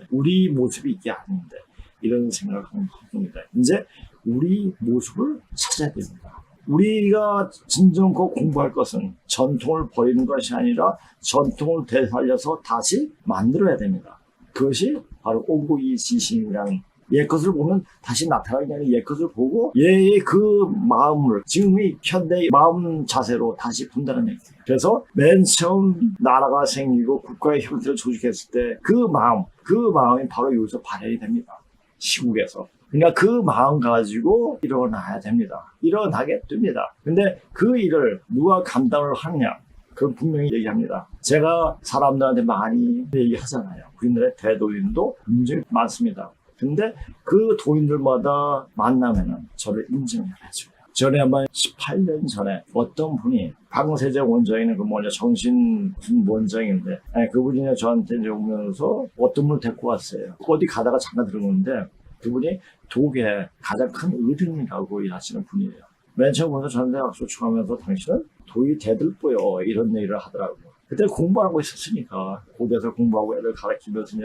우리 모습이 이게 아닌데, 이런 생각을 하는 겁니다. 이제 우리 모습을 찾아야 됩니다. 우리가 진정 공부할 것은 전통을 버리는 것이 아니라 전통을 되살려서 다시 만들어야 됩니다. 그것이 바로 오고이 지신이라는, 옛것을 보면 다시 나타나는 게 아니라 옛것을 보고 얘의 그 마음을 지금의 현대의 마음 자세로 다시 본다는 얘기예요. 그래서 맨 처음 나라가 생기고 국가의 형태를 조직했을 때 그 마음이 바로 여기서 발현이 됩니다. 시국에서. 그러니까 그 마음 가지고 일어나야 됩니다. 일어나게 됩니다. 근데 그 일을 누가 감당을 하느냐? 그건 분명히 얘기합니다. 제가 사람들한테 많이 얘기하잖아요. 우리나라의 대도인도 굉장히 많습니다. 근데 그 도인들마다 만나면은 저를 인정을 해줘요. 전에 한번 18년 전에 어떤 분이 방세제 원장이는 그 뭐냐 정신 무슨 원장인데 그분이 저한테 이제 오면서 어떤 분을 데리고 왔어요. 어디 가다가 잠깐 들어오는데 그분이 독에 가장 큰 의등이라고 일하시는 분이에요. 맨 처음 보면서 저한테 악수축하면서 당신은 도이 대들보여 이런 얘기를 하더라고요. 그때 공부하고 있었으니까 고대에서 공부하고 애들 가르치면서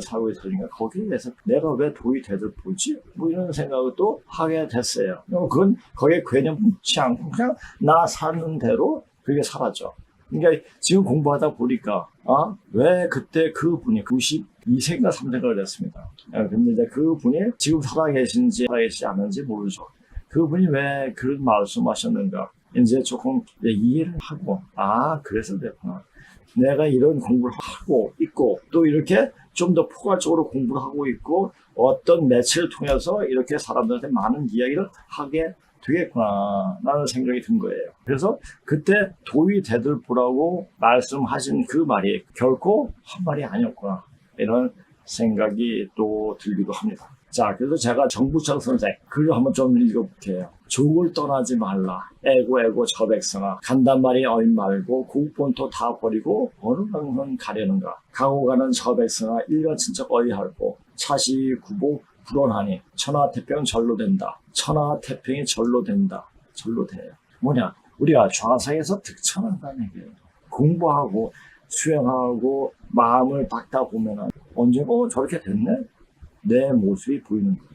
살고 있으니까 거기에 대해서 내가 왜 도이 대들보지? 뭐 이런 생각을 또 하게 됐어요. 그건 거기에 개념 묻지 않고 그냥 나 사는 대로 그게 살았죠. 그러니까 지금 공부하다 보니까 왜 그때 그분이 92세인가 3세가 됐습니다. 근데 이제 그분이 지금 살아계신지 않은지 모르죠. 그분이 왜 그런 말씀하셨는가 이제 조금 이해를 하고 그래서 됐구나. 내가 이런 공부를 하고 있고 또 이렇게 좀 더 포괄적으로 공부를 하고 있고 어떤 매체를 통해서 이렇게 사람들한테 많은 이야기를 하게 되겠구나 라는 생각이 든 거예요. 그래서 그때 도의 대들보라고 말씀하신 그 말이 결코 한 말이 아니었구나 이런 생각이 또 들기도 합니다. 자, 그래서 제가 정부창 선생 글을 한번 좀 읽어볼게요. 족을 떠나지 말라. 애고 저 백성아. 간단 말이 어인 말고 국본토 다 버리고 어느 방문 가려는가. 가고 가는 저 백성아 일간 친척 어이할고 차시 구복 불원하니 천하태평 절로 된다. 천하태평이 절로 된다. 절로 돼요. 뭐냐? 우리가 좌상에서 득천한다는 얘기예요. 공부하고 수행하고 마음을 닦다 보면은 언젠가 저렇게 됐네? 내 모습이 보이는 거예요.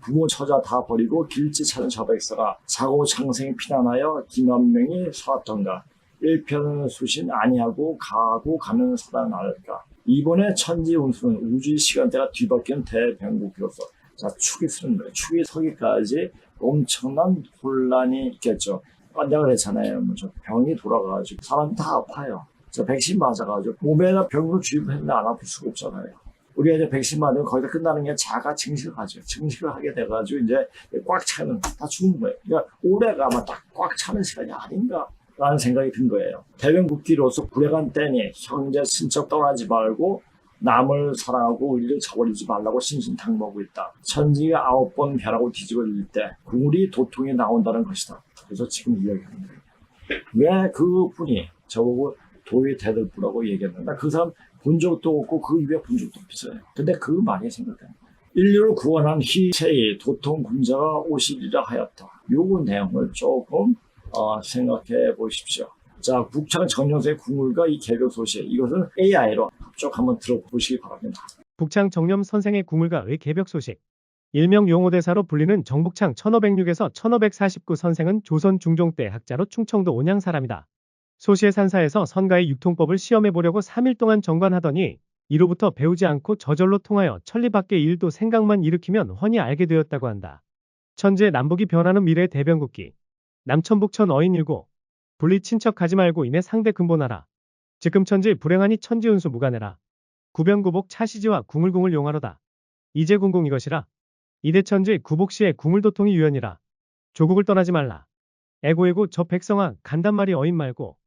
부모 처자 다 버리고 길지 찾은 저 백성아 자고 창생 피난하여 김한명이 살았던가 일편수신 아니하고 가고 가는 사단 알까. 이번에 천지 운수는 우주의 시간대가 뒤바뀌는 대변곡기로서 자 축이 쓰는 거예요. 축이 서기까지 엄청난 혼란이 있겠죠. 내가 그랬잖아요. 저 병이 돌아가가지고 사람이 다 아파요. 저 백신 맞아가지고 몸에다 병으로 주입했는데 안 아플 수가 없잖아요. 우리가 이제 백신 맞으면 거의 다 끝나는 게 자가 증식을 하죠. 증식을 하게 돼가지고 이제 꽉 차는 다 죽는 거예요. 그러니까 올해가 아마 딱 꽉 차는 시간이 아닌가 라는 생각이 든 거예요. 대변국기로서 불행한 때니 형제 친척 떠나지 말고 남을 사랑하고 우리를 저버리지 말라고 신신당부하고 있다. 천지가 9번 벼라고 뒤집어질 때 국물이 도통이 나온다는 것이다. 그래서 지금 이야기하는 거예요. 왜 그분이 저보고 도의 대들보라고 얘기했는가? 그 사람 본 적도 없고 그 이후에 본 적도 없어요. 근데 그 말이 생각나요. 인류를 구원한 희세의 도통 군자가 오시리라 하였다. 요거 내용을 조금 생각해 보십시오. 자, 북창 정령사의 궁울과 이 개별 소식 이것은 AI로 합적 한번 들어보시기 바랍니다. 북창 정념 선생의 궁울가의 개벽 소식. 일명 용호대사로 불리는 정북창 1506에서 1549 선생은 조선 중종 때 학자로 충청도 온양 사람이다. 소시의 산사에서 선가의 육통법을 시험해보려고 3일 동안 정관하더니 이로부터 배우지 않고 저절로 통하여 천리 밖의 일도 생각만 일으키면 훤히 알게 되었다고 한다. 천지의 남북이 변하는 미래의 대변국기. 남천북천 어인일고 분리 친척하지 말고 이내 상대 근본하라. 지금 천지 불행하니 천지운수 무관해라. 구변구복 차시지와 궁을궁을 용하로다. 이제 궁궁 이것이라. 이대천지 구복시의 궁을도통이 유연이라. 조국을 떠나지 말라. 애고애고 저 백성아 간단말이 어인 말고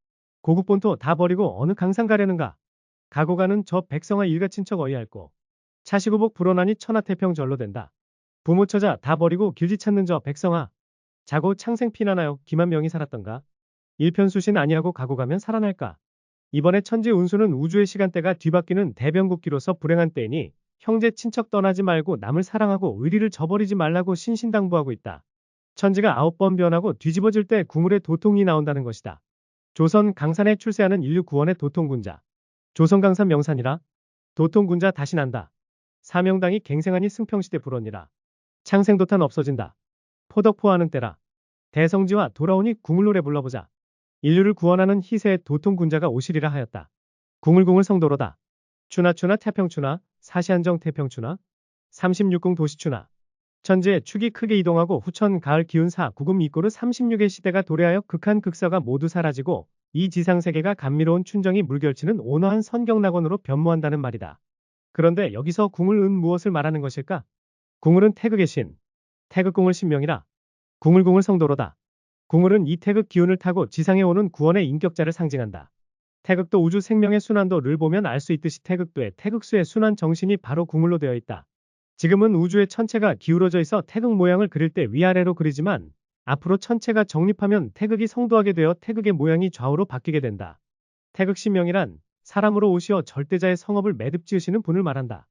고국본토 다 버리고 어느 강산 가려는가. 가고 가는 저 백성아 일가 친척 어이할고 차시구복 불어나니 천하태평 절로 된다. 부모 처자 다 버리고 길지 찾는 저 백성아 자고 창생 피난하여 김한명이 살았던가. 일편수신 아니하고 가고 가면 살아날까. 이번에 천지 운수는 우주의 시간대가 뒤바뀌는 대변국기로서 불행한 때이니 형제 친척 떠나지 말고 남을 사랑하고 의리를 저버리지 말라고 신신당부하고 있다. 천지가 9번 변하고 뒤집어질 때 국물에 도통이 나온다는 것이다. 조선 강산에 출세하는 인류 구원의 도통군자. 조선 강산 명산이라. 도통군자 다시 난다. 사명당이 갱생하니 승평시대 불원이라. 창생도탄 없어진다. 포덕포하는 때라. 대성지와 돌아오니 궁을노래 불러보자. 인류를 구원하는 희세의 도통군자가 오시리라 하였다. 궁을궁을 성도로다. 추나추나 태평추나 사시안정 태평추나 36궁 도시추나. 천지의 축이 크게 이동하고 후천 가을 기운사 구금 이꼬르 36의 시대가 도래하여 극한 극서가 모두 사라지고 이 지상세계가 감미로운 춘정이 물결치는 온화한 선경낙원으로 변모한다는 말이다. 그런데 여기서 궁을 은 무엇을 말하는 것일까? 궁을은 태극의 신, 태극궁을 신명이라. 궁을궁을 성도로다. 궁을은 이 태극 기운을 타고 지상에 오는 구원의 인격자를 상징한다. 태극도 우주 생명의 순환도를 보면 알 수 있듯이 태극도의 태극수의 순환 정신이 바로 궁을로 되어 있다. 지금은 우주의 천체가 기울어져 있어 태극 모양을 그릴 때 위아래로 그리지만 앞으로 천체가 정립하면 태극이 성도하게 되어 태극의 모양이 좌우로 바뀌게 된다. 태극 신명이란 사람으로 오시어 절대자의 성업을 매듭 지으시는 분을 말한다.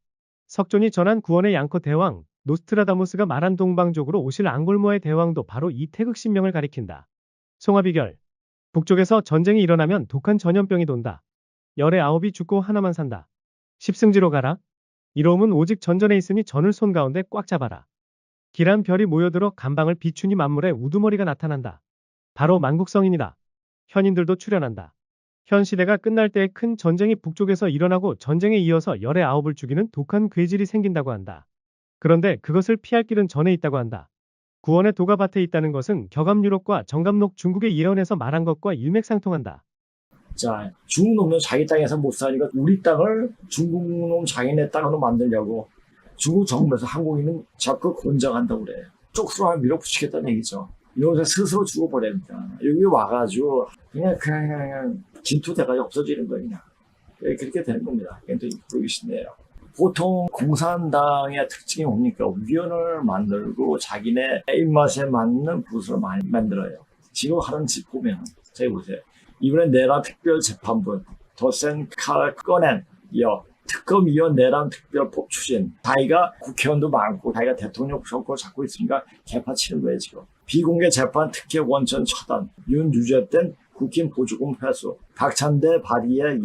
석존이 전한 구원의 양커 대왕 노스트라다무스가 말한 동방쪽으로 오실 앙골모아의 대왕도 바로 이 태극 신명을 가리킨다. 송화비결. 북쪽에서 전쟁이 일어나면 독한 전염병이 돈다. 열의 9이 죽고 하나만 산다. 십승지로 가라. 이로움은 오직 전전에 있으니 전을 손 가운데 꽉 잡아라. 길한 별이 모여들어 간방을 비추니 만물에 우두머리가 나타난다. 바로 만국성인이다. 현인들도 출현한다. 현 시대가 끝날 때에 큰 전쟁이 북쪽에서 일어나고 전쟁에 이어서 열의 9을 죽이는 독한 괴질이 생긴다고 한다. 그런데 그것을 피할 길은 전에 있다고 한다. 구원의 도가 밭에 있다는 것은 격암유럽과 정감록 중국의 예언에서 말한 것과 일맥상통한다. 자, 중국 놈은 자기 땅에서 못 사니까 우리 땅을 중국 놈 자기네 땅으로 만들려고 중국 정부에서 한국인은 자꾸 권장한다고 그래요. 쪽수로 하면 밀어붙이겠다는 얘기죠. 이놈들 스스로 죽어버립니다. 여기 와가지고 그냥 진투돼가지고 없어지는 거예요. 그냥. 그렇게 되는 겁니다. 굉장히 보이시네요. 보통 공산당의 특징이 뭡니까? 위원을 만들고 자기네 입맛에 맞는 부서를 많이 만들어요. 지금 하는 짓 보면 저기 보세요. 이번에 내란 특별재판부 더센 칼 꺼낸 특검위원 내란 특별법 추진. 자기가 국회의원도 많고 자기가 대통령 정권을 잡고 있으니까 개판 치는 거예요 지금. 비공개 재판 특혜 원천 처단. 윤유죄된 국힘 보조금 회수. 박찬대 발의의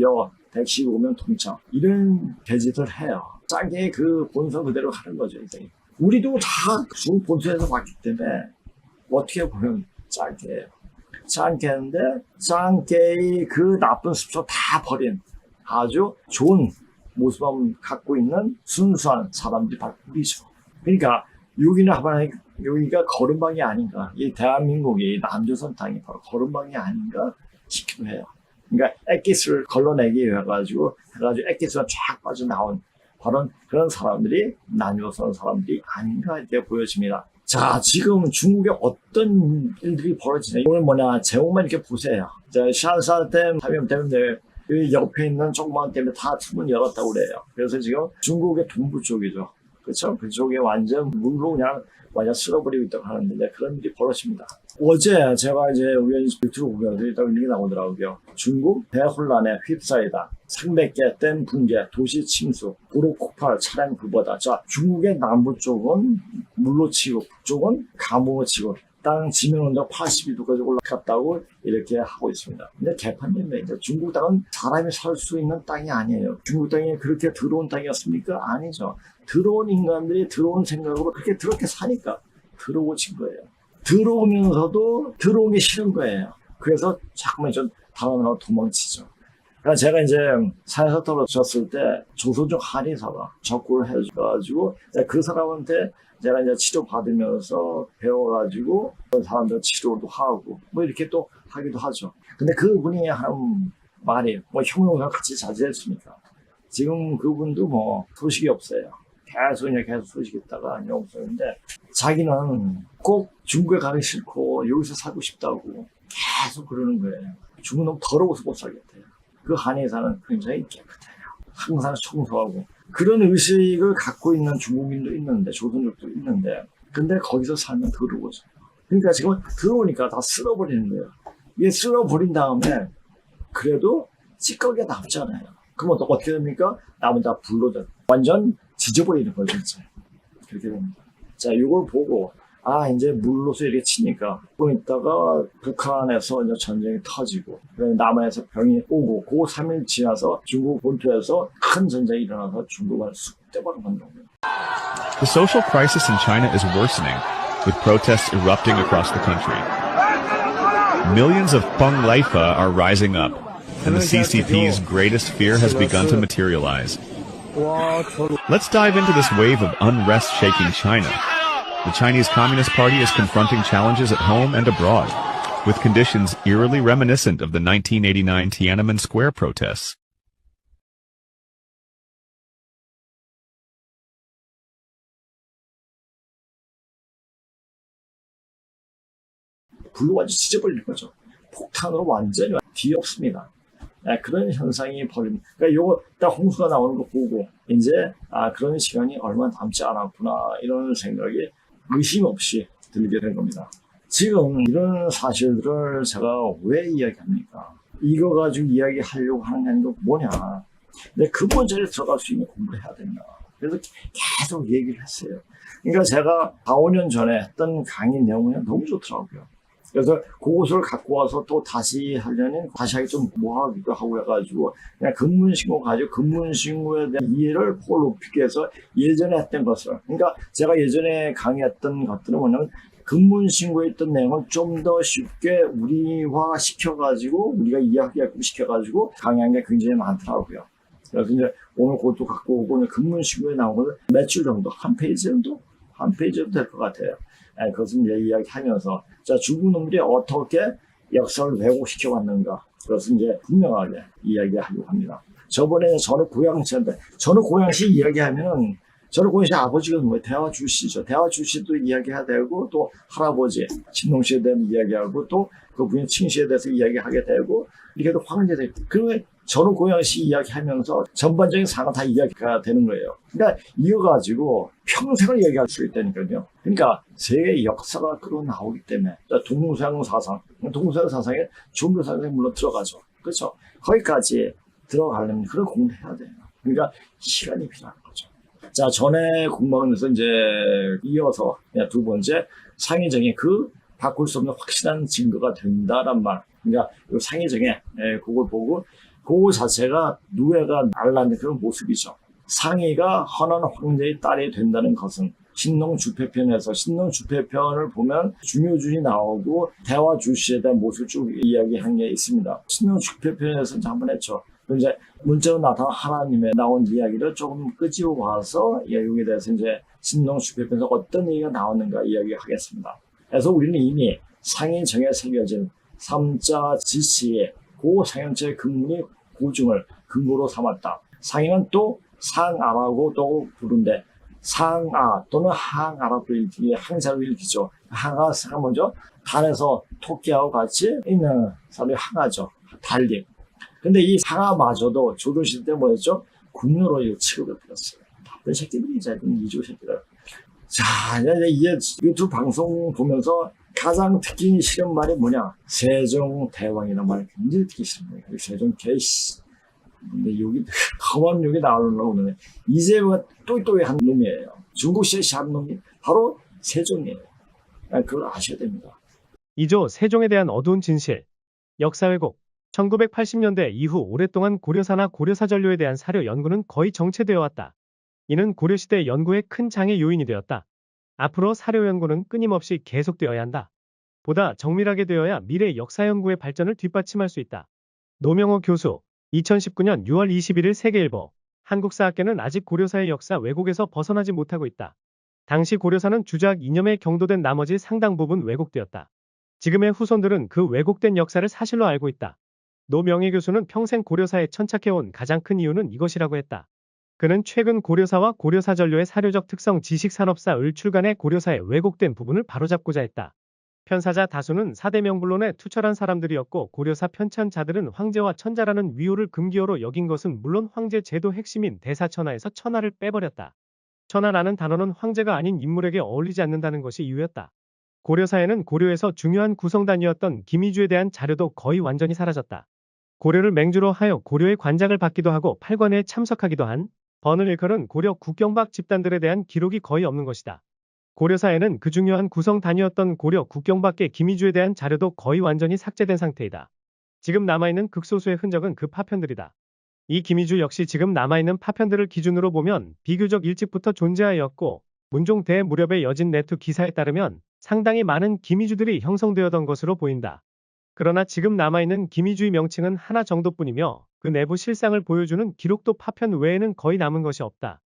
115명 통장. 이런 개짓을 해요. 짜게 그 본성 그대로 하는 거죠. 이제. 우리도 다 중국 본선에서 봤기 때문에 어떻게 보면 짜게예요. 짱깨인데 짱깨의 그 나쁜 습성 다 버린 아주 좋은 모습을 갖고 있는 순수한 사람들이 바로 우리죠. 그러니까 여기가 걸음방이 아닌가. 이 대한민국이 남조선 땅이 바로 걸음방이 아닌가 싶기도 해요. 그러니까 액기스를 걸러내기 해가지고 액기스가 쫙 빠져나온 바로 그런 사람들이 남조선 사람들이 아닌가 이렇게 보여집니다. 자, 지금 중국에 어떤 일들이 벌어지냐. 오늘 제목만 이렇게 보세요. 자, 샨산댐 때문에 이 옆에 있는 조그만 댐에 다 틈을 열었다고 그래요. 그래서 지금 중국의 동부 쪽이죠. 그렇죠? 그쪽에 완전 물로 그냥 완전 쓸어버리고 있다고 하는데 그런 일이 벌어집니다. 어제 제가 이제 우연히 유튜브 보면서 일단 이렇게 나오더라고요. 중국 대혼란에 휩싸이다. 300개 댐 붕괴, 도시 침수, 도로 폭발, 차량 불보다. 자, 중국의 남부 쪽은 물로 치고 북쪽은 가뭄으로 치고 땅 지면 온도 82도까지 올라갔다고 이렇게 하고 있습니다. 근데 개판입니다. 중국 땅은 사람이 살 수 있는 땅이 아니에요. 중국 땅이 그렇게 더러운 땅이었습니까? 아니죠. 더러운 인간들이 더러운 생각으로 그렇게 사니까 더러워진 거예요. 들어오면서도 들어오기 싫은 거예요. 그래서 자꾸만 좀 당황하고 도망치죠. 그러니까 제가 이제 산에서 떨어졌을 때 조선족 한의사가 접근을 해가지고 그 사람한테 제가 이제 치료받으면서 배워가지고 그런 사람들 치료도 하고 뭐 이렇게 또 하기도 하죠. 근데 그분이 하는 말이 형용사 같이 자제했으니까 지금 그분도 소식이 없어요. 계속 소식이 있다가 없었는데 자기는 꼭 중국에 가기 싫고 여기서 살고 싶다고 계속 그러는 거예요. 중국은 너무 더러워서 못 살겠대요. 그 한의사는 굉장히 깨끗해요. 항상 청소하고 그런 의식을 갖고 있는 중국인도 있는데 조선족도 있는데 근데 거기서 살면 더러워져요. 그러니까 지금 더러우니까 다 쓸어버리는 거예요. 이게 쓸어버린 다음에 그래도 찌꺼기가 남잖아요. 그러면 또 어떻게 됩니까? 남은 다 불로 완전 지져버리는 거죠. 이제. 그렇게 됩니다. 자, 이걸 보고 이제 물로서 이렇게 치니까 조금 있다가 북한에서 이제 전쟁이 터지고 남한에서 병이 오고 그 3일 지나서 중국 본토에서 큰 전쟁이 일어나서 중국을 쑥 떼버린 겁니다. The social crisis in China is worsening, with protests erupting across the country. Millions of Peng Laifa are rising up, and the CCP's greatest fear has begun to materialize. Let's dive into this wave of unrest shaking China. The Chinese Communist Party is confronting challenges at home and abroad, with conditions eerily reminiscent of the 1989 Tiananmen Square protests. 불로 완전 찢어버리는 거죠. 폭탄으로 완전히 뒤엎습니다. 그런 현상이 벌입니다. 그러니까 요거 딱 홍수가 나오는 거 보고 이제 그런 시간이 얼마 남지 않았구나 이런 생각이 의심 없이 들게 된 겁니다. 지금 이런 사실들을 제가 왜 이야기합니까? 이거 가지고 이야기하려고 하는 게 아니고 뭐냐. 근데 근본적으로 들어갈 수 있는 공부를 해야 된다. 그래서 계속 얘기를 했어요. 그러니까 제가 4, 5년 전에 했던 강의 내용이 너무 좋더라고요. 그래서 그것을 갖고 와서 또 다시 하려니 다시 하기 좀 뭐하기도 하고 해가지고 그냥 근문신고 가지고 근문신고에 대한 이해를 폭을 높이기 위해서 예전에 했던 것을 그러니까 제가 예전에 강의했던 것들은 뭐냐면 근문신고에 있던 내용을 좀 더 쉽게 우리화 시켜가지고 우리가 이해하게끔 시켜가지고 강의한 게 굉장히 많더라고요. 그래서 이제 오늘 그것도 갖고 오고 근문신고에 나오는 몇 줄 정도 한 페이지 정도 될 것 같아요. 그것은 이제 이야기하면서 자 중국 놈들이 어떻게 역사를 왜곡시켜 왔는가. 그것은 이제 분명하게 이야기하려고 합니다. 저번에 저는 고양시인데, 저는 고양시 이야기하면은, 저는 고양시 아버지가 누구예요? 대화 주씨죠. 대화 주씨도 이야기해야 되고, 또 할아버지, 친농씨에 대한 이야기하고, 또 그분의 친씨에 대해서 이야기하게 되고, 이렇게 또 황제들. 그러면 저는 고양시 이야기하면서 전반적인 상황 다 이야기가 되는 거예요. 그러니까 이어가지고 평생을 이야기할 수 있다니까요. 그러니까 세계 역사가 끌어 나오기 때문에 동서양 사상, 동서양 사상에 종교 사상이 물론 들어가죠. 그렇죠? 거기까지 들어가려면 그런 공부를 해야 돼요. 그러니까 시간이 필요한 거죠. 자, 전에 공부하면서 이제 이어서 두 번째 상해정의 그 바꿀 수 없는 확실한 증거가 된다란 말. 그러니까 이 상해정의 그걸 보고 그 자체가 누에가 알라는 그런 모습이죠. 상해가 헌한 황제의 딸이 된다는 것은 신농주패편에서 신농주패편을 보면 중요준이 나오고 대화주시에 대한 모습을 쭉 이야기한 게 있습니다. 신농주패편에서 이제 한번 했죠. 이제 문자로 나타난 하나님의 나온 이야기를 조금 끄집어 와서 여기에 대해서 이제 신농주패편에서 어떤 얘기가 나오는가 이야기하겠습니다. 그래서 우리는 이미 상해정에 새겨진 삼자 지시의 고 상현체의 근문이 고증을 근거로 삼았다. 상해는 또 상아라고 또 부른데 상아 또는 항아라고 읽기, 항자로 읽기죠. 항아, 상아 먼저 달에서 토끼하고 같이 있는 사람이 항아죠. 달림. 근데 이 상아마저도 조선시대 때 뭐였죠? 궁녀로 취급을 받았어요. 나쁜 새끼들이죠. 이주 새끼들. 자, 이제 유튜브 방송 보면서 가장 듣기 싫은 말이 뭐냐? 세종대왕이라는 말이 굉장히 듣기 싫은 거예요. 세종 개씨. 근데 여기, 험한 욕이 나오려고 그러네. 이제와 또이또이한 놈이에요. 중국시에 한 놈이 바로 세종이에요. 그걸 아셔야 됩니다. 2조 세종에 대한 어두운 진실. 역사 왜곡. 1980년대 이후 오랫동안 고려사나 고려사전료에 대한 사료 연구는 거의 정체되어 왔다. 이는 고려시대 연구의 큰 장애 요인이 되었다. 앞으로 사료 연구는 끊임없이 계속되어야 한다. 보다 정밀하게 되어야 미래 역사 연구의 발전을 뒷받침할 수 있다. 노명호 교수, 2019년 6월 21일 세계일보. 한국사학계는 아직 고려사의 역사 왜곡에서 벗어나지 못하고 있다. 당시 고려사는 주작 이념에 경도된 나머지 상당 부분 왜곡되었다. 지금의 후손들은 그 왜곡된 역사를 사실로 알고 있다. 노명희 교수는 평생 고려사에 천착해온 가장 큰 이유는 이것이라고 했다. 그는 최근 고려사와 고려사전료의 사료적 특성 지식산업사을 출간해 고려사의 왜곡된 부분을 바로잡고자 했다. 편사자 다수는 사대명불론에 투철한 사람들이었고 고려사 편찬자들은 황제와 천자라는 위호를 금기어로 여긴 것은 물론 황제 제도 핵심인 대사천하에서 천하를 빼버렸다. 천하라는 단어는 황제가 아닌 인물에게 어울리지 않는다는 것이 이유였다. 고려사에는 고려에서 중요한 구성단위였던 기미주에 대한 자료도 거의 완전히 사라졌다. 고려를 맹주로 하여 고려의 관작을 받기도 하고 팔관에 참석하기도 한 번을 일컬은 고려 국경박 집단들에 대한 기록이 거의 없는 것이다. 고려사에는 그 중요한 구성 단위였던 고려 국경박의 기미주에 대한 자료도 거의 완전히 삭제된 상태이다. 지금 남아있는 극소수의 흔적은 그 파편들이다. 이 기미주 역시 지금 남아있는 파편들을 기준으로 보면 비교적 일찍부터 존재하였고 문종 대무렵의 여진 내투 기사에 따르면 상당히 많은 기미주들이 형성되었던 것으로 보인다. 그러나 지금 남아있는 기미주의 명칭은 하나 정도뿐이며 그 내부 실상을 보여주는 기록도 파편 외에는 거의 남은 것이 없다.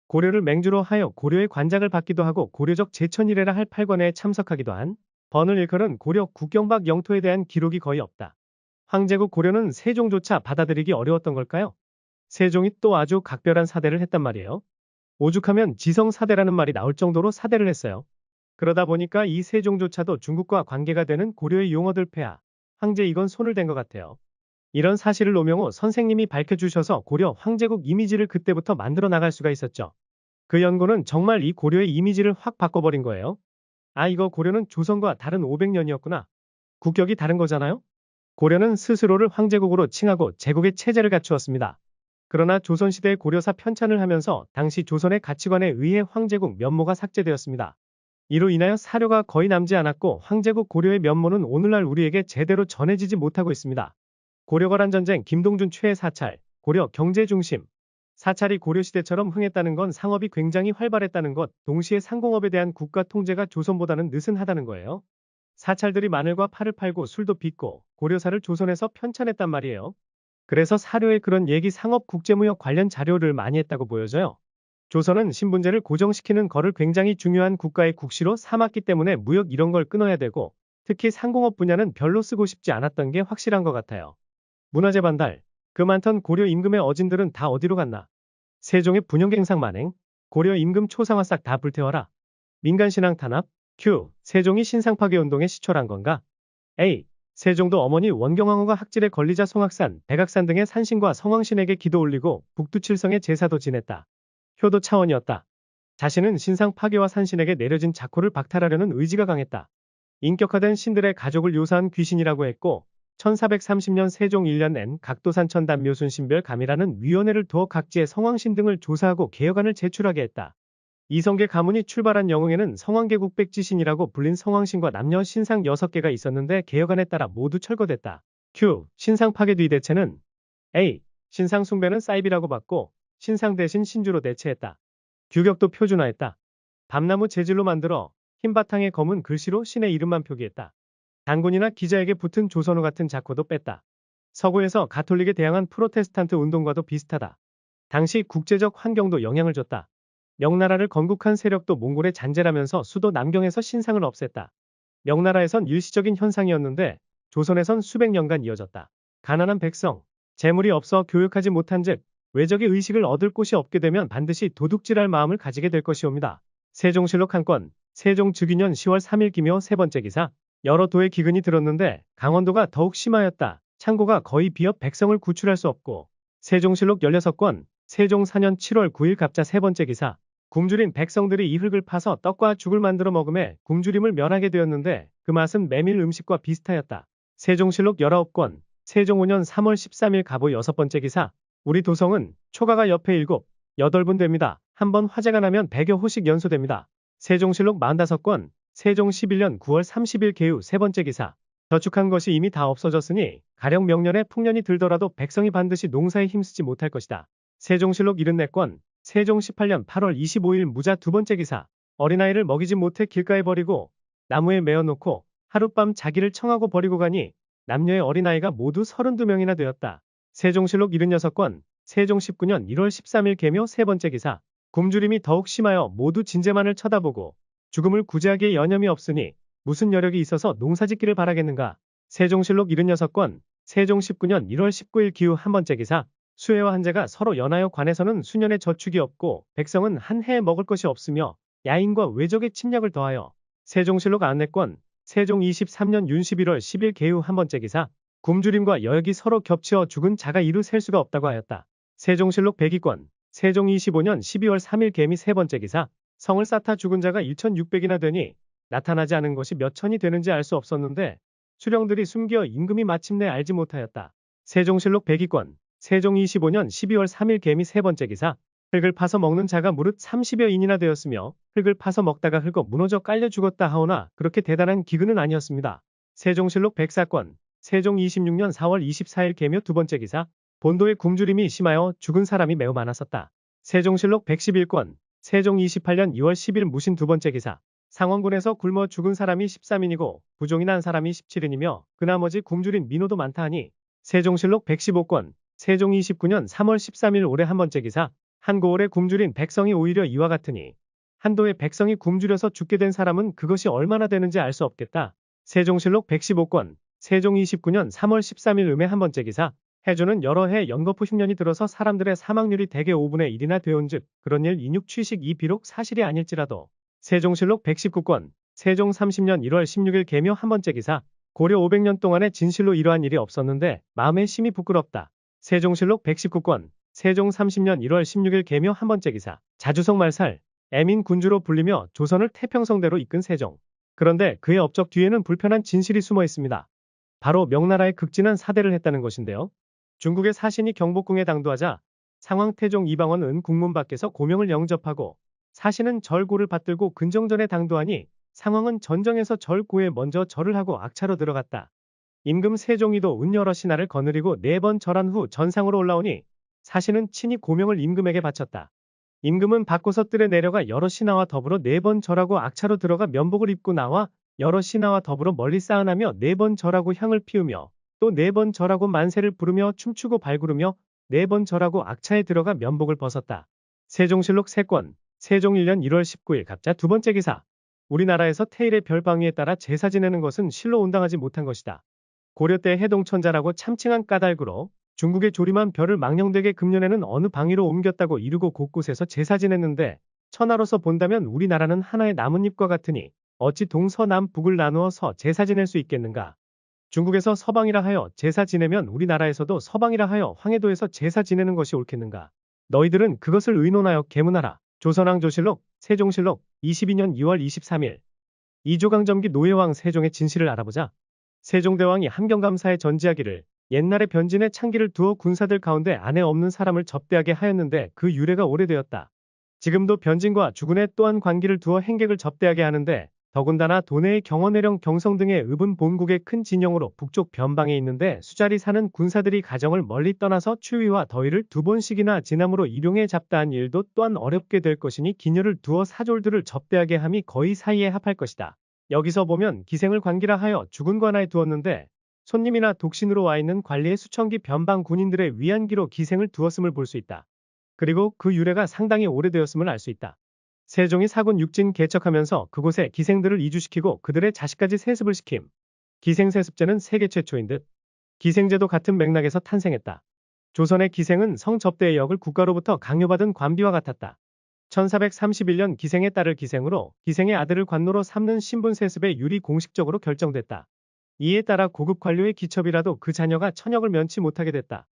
고려를 맹주로 하여 고려의 관작을 받기도 하고 고려적 제천이래라 할 팔관에 참석하기도 한 번을 일컬은 고려 국경박 영토에 대한 기록이 거의 없다. 황제국 고려는 세종조차 받아들이기 어려웠던 걸까요? 세종이 또 아주 각별한 사대를 했단 말이에요. 오죽하면 지성사대라는 말이 나올 정도로 사대를 했어요. 그러다 보니까 이 세종조차도 중국과 관계가 되는 고려의 용어들 폐하, 황제 이건 손을 댄 것 같아요. 이런 사실을 노명호 선생님이 밝혀주셔서 고려 황제국 이미지를 그때부터 만들어 나갈 수가 있었죠. 그 연구는 정말 이 고려의 이미지를 확 바꿔버린 거예요. 아, 이거 고려는 조선과 다른 500년이었구나. 국격이 다른 거잖아요? 고려는 스스로를 황제국으로 칭하고 제국의 체제를 갖추었습니다. 그러나 조선시대의 고려사 편찬을 하면서 당시 조선의 가치관에 의해 황제국 면모가 삭제되었습니다. 이로 인하여 사료가 거의 남지 않았고 황제국 고려의 면모는 오늘날 우리에게 제대로 전해지지 못하고 있습니다. 고려거란 전쟁 김동준 최애 사찰, 고려 경제 중심. 사찰이 고려시대처럼 흥했다는 건 상업이 굉장히 활발했다는 것, 동시에 상공업에 대한 국가 통제가 조선보다는 느슨하다는 거예요. 사찰들이 마늘과 파를 팔고 술도 빚고 고려사를 조선에서 편찬했단 말이에요. 그래서 사료에 그런 얘기 상업 국제무역 관련 자료를 많이 했다고 보여져요. 조선은 신분제를 고정시키는 거를 굉장히 중요한 국가의 국시로 삼았기 때문에 무역 이런 걸 끊어야 되고 특히 상공업 분야는 별로 쓰고 싶지 않았던 게 확실한 것 같아요. 문화재 반달, 그 많던 고려 임금의 어진들은 다 어디로 갔나? 세종의 분영갱상 만행, 고려 임금 초상화 싹 다 불태워라. 민간신앙 탄압, Q, 세종이 신상 파괴 운동에 시초란 건가? A, 세종도 어머니 원경황후가 학질에 걸리자 송악산, 백악산 등의 산신과 성왕신에게 기도 올리고 북두칠성의 제사도 지냈다. 효도 차원이었다. 자신은 신상 파괴와 산신에게 내려진 자코를 박탈하려는 의지가 강했다. 인격화된 신들의 가족을 묘사한 귀신이라고 했고 1430년 세종 1년엔 각도산 천단 묘순신별 감이라는 위원회를 두어 각지의 성왕신 등을 조사하고 개혁안을 제출하게 했다. 이성계 가문이 출발한 영흥에는 성왕계국 백지신이라고 불린 성왕신과 남녀 신상 6개가 있었는데 개혁안에 따라 모두 철거됐다. Q. 신상 파괴 뒤 대체는 A. 신상 숭배는 사이비라고 받고 신상 대신 신주로 대체했다. 규격도 표준화했다. 밤나무 재질로 만들어 흰 바탕에 검은 글씨로 신의 이름만 표기했다. 단군이나 기자에게 붙은 조선후 같은 자코도 뺐다. 서구에서 가톨릭에 대항한 프로테스탄트 운동과도 비슷하다. 당시 국제적 환경도 영향을 줬다. 명나라를 건국한 세력도 몽골의 잔재라면서 수도 남경에서 신상을 없앴다. 명나라에선 일시적인 현상이었는데 조선에선 수백 년간 이어졌다. 가난한 백성, 재물이 없어 교육하지 못한즉 외적의 의식을 얻을 곳이 없게 되면 반드시 도둑질할 마음을 가지게 될 것이옵니다. 세종실록 한 건, 세종 즉위년 10월 3일 기묘 세 번째 기사. 여러 도의 기근이 들었는데 강원도가 더욱 심하였다. 창고가 거의 비어 백성을 구출할 수 없고. 세종실록 16권, 세종 4년 7월 9일 갑자 세 번째 기사. 굶주린 백성들이 이 흙을 파서 떡과 죽을 만들어 먹음에 굶주림을 면하게 되었는데 그 맛은 메밀 음식과 비슷하였다. 세종실록 19권, 세종 5년 3월 13일 갑오 여섯 번째 기사. 우리 도성은 초가가 옆에 7, 8분 됩니다. 한번 화재가 나면 100여 호씩 연소됩니다. 세종실록 45권, 세종 11년 9월 30일 개유 세 번째 기사. 저축한 것이 이미 다 없어졌으니 가령 명년에 풍년이 들더라도 백성이 반드시 농사에 힘쓰지 못할 것이다. 세종실록 74권, 세종 18년 8월 25일 무자 두 번째 기사. 어린아이를 먹이지 못해 길가에 버리고 나무에 메어놓고 하룻밤 자기를 청하고 버리고 가니 남녀의 어린아이가 모두 32명이나 되었다. 세종실록 76권, 세종 19년 1월 13일 개묘 세 번째 기사. 굶주림이 더욱 심하여 모두 진재만을 쳐다보고 죽음을 구제하기에 여념이 없으니 무슨 여력이 있어서 농사짓기를 바라겠는가. 세종실록 76권, 세종 19년 1월 19일 기후 한 번째 기사. 수해와 한재가 서로 연하여 관에서는 수년의 저축이 없고 백성은 한 해에 먹을 것이 없으며 야인과 외적의 침략을 더하여. 세종실록 안내권, 세종 23년 윤 11월 10일 개유 한 번째 기사. 굶주림과 여역이 서로 겹쳐 죽은 자가 이루 셀 수가 없다고 하였다. 세종실록 백위권, 세종 25년 12월 3일 개미 세 번째 기사. 성을 쌓다 죽은 자가 1600이나 되니 나타나지 않은 것이 몇 천이 되는지 알 수 없었는데 수령들이 숨겨 임금이 마침내 알지 못하였다. 세종실록 백위권, 세종 25년 12월 3일 개미 세 번째 기사. 흙을 파서 먹는 자가 무릇 30여 인이나 되었으며 흙을 파서 먹다가 흙어 무너져 깔려 죽었다 하오나 그렇게 대단한 기근은 아니었습니다. 세종실록 백사권, 세종 26년 4월 24일 개묘 두 번째 기사. 본도의 굶주림이 심하여 죽은 사람이 매우 많았었다. 세종실록 111권, 세종 28년 2월 10일 무신 두 번째 기사. 상원군에서 굶어 죽은 사람이 13인이고 부종이 난 사람이 17인이며 그 나머지 굶주린 민호도 많다 하니. 세종실록 115권, 세종 29년 3월 13일 올해 한 번째 기사. 한 고을에 굶주린 백성이 오히려 이와 같으니 한도의 백성이 굶주려서 죽게 된 사람은 그것이 얼마나 되는지 알 수 없겠다. 세종실록 115권, 세종 29년 3월 13일 음해 한 번째 기사. 해주는 여러 해 연거푸 흉년이 들어서 사람들의 사망률이 대개 5분의 1이나 되온즉 그런 일 인육 취식이 비록 사실이 아닐지라도. 세종실록 119권, 세종 30년 1월 16일 개묘 한 번째 기사. 고려 500년 동안에 진실로 이러한 일이 없었는데 마음에 심히 부끄럽다. 세종실록 119권, 세종 30년 1월 16일 개묘 한 번째 기사. 자주성 말살, 애민 군주로 불리며 조선을 태평성대로 이끈 세종. 그런데 그의 업적 뒤에는 불편한 진실이 숨어 있습니다. 바로 명나라의 극진한 사대를 했다는 것인데요. 중국의 사신이 경복궁에 당도하자 상황태종 이방원은 궁문 밖에서 고명을 영접하고 사신은 절고를 받들고 근정전에 당도하니 상황은 전정에서 절고에 먼저 절을 하고 악차로 들어갔다. 임금 세종이도 운 여러 신하를 거느리고 4번 절한 후 전상으로 올라오니 사신은 친히 고명을 임금에게 바쳤다. 임금은 바꿔서 뜰에 내려가 여러 신하와 더불어 4번 절하고 악차로 들어가 면복을 입고 나와 여러 신하와 더불어 멀리 쌓아나며 4번 절하고 향을 피우며 또 4번 절하고 만세를 부르며 춤추고 발구르며 4번 절하고 악차에 들어가 면복을 벗었다. 세종실록 3권, 세종 1년 1월 19일 갑자 두 번째 기사. 우리나라에서 태일의 별방위에 따라 제사 지내는 것은 실로 온당하지 못한 것이다. 고려 때 해동천자라고 참칭한 까닭으로 중국의 조림한 별을 망령되게 금년에는 어느 방위로 옮겼다고 이르고 곳곳에서 제사 지냈는데 천하로서 본다면 우리나라는 하나의 나뭇잎과 같으니 어찌 동서남북을 나누어서 제사 지낼 수 있겠는가. 중국에서 서방이라 하여 제사 지내면 우리나라에서도 서방이라 하여 황해도에서 제사 지내는 것이 옳겠는가. 너희들은 그것을 의논하여 계문하라. 조선왕조실록 세종실록 22년 2월 23일 이조강점기 노예왕 세종의 진실을 알아보자. 세종대왕이 함경감사에 전지하기를 옛날에 변진에 창기를 두어 군사들 가운데 아내 없는 사람을 접대하게 하였는데 그 유래가 오래되었다. 지금도 변진과 주군에 또한 관기를 두어 행객을 접대하게 하는데 더군다나 도내의 경원해령 경성 등의 읍은 본국의 큰 진영으로 북쪽 변방에 있는데 수자리 사는 군사들이 가정을 멀리 떠나서 추위와 더위를 2번씩이나 지남으로 일용해 잡다한 일도 또한 어렵게 될 것이니 기녀를 두어 사졸들을 접대하게 함이 거의 사이에 합할 것이다. 여기서 보면 기생을 관기라 하여 주군 관하에 두었는데 손님이나 독신으로 와 있는 관리의 수천기 변방 군인들의 위안기로 기생을 두었음을 볼 수 있다. 그리고 그 유래가 상당히 오래되었음을 알 수 있다. 세종이 사군 육진 개척하면서 그곳에 기생들을 이주시키고 그들의 자식까지 세습을 시킴. 기생세습제는 세계 최초인 듯 기생제도 같은 맥락에서 탄생했다. 조선의 기생은 성접대의 역을 국가로부터 강요받은 관비와 같았다. 1431년 기생의 딸을 기생으로 기생의 아들을 관노로 삼는 신분세습의 율이 공식적으로 결정됐다. 이에 따라 고급 관료의 기첩이라도 그 자녀가 천역을 면치 못하게 됐다.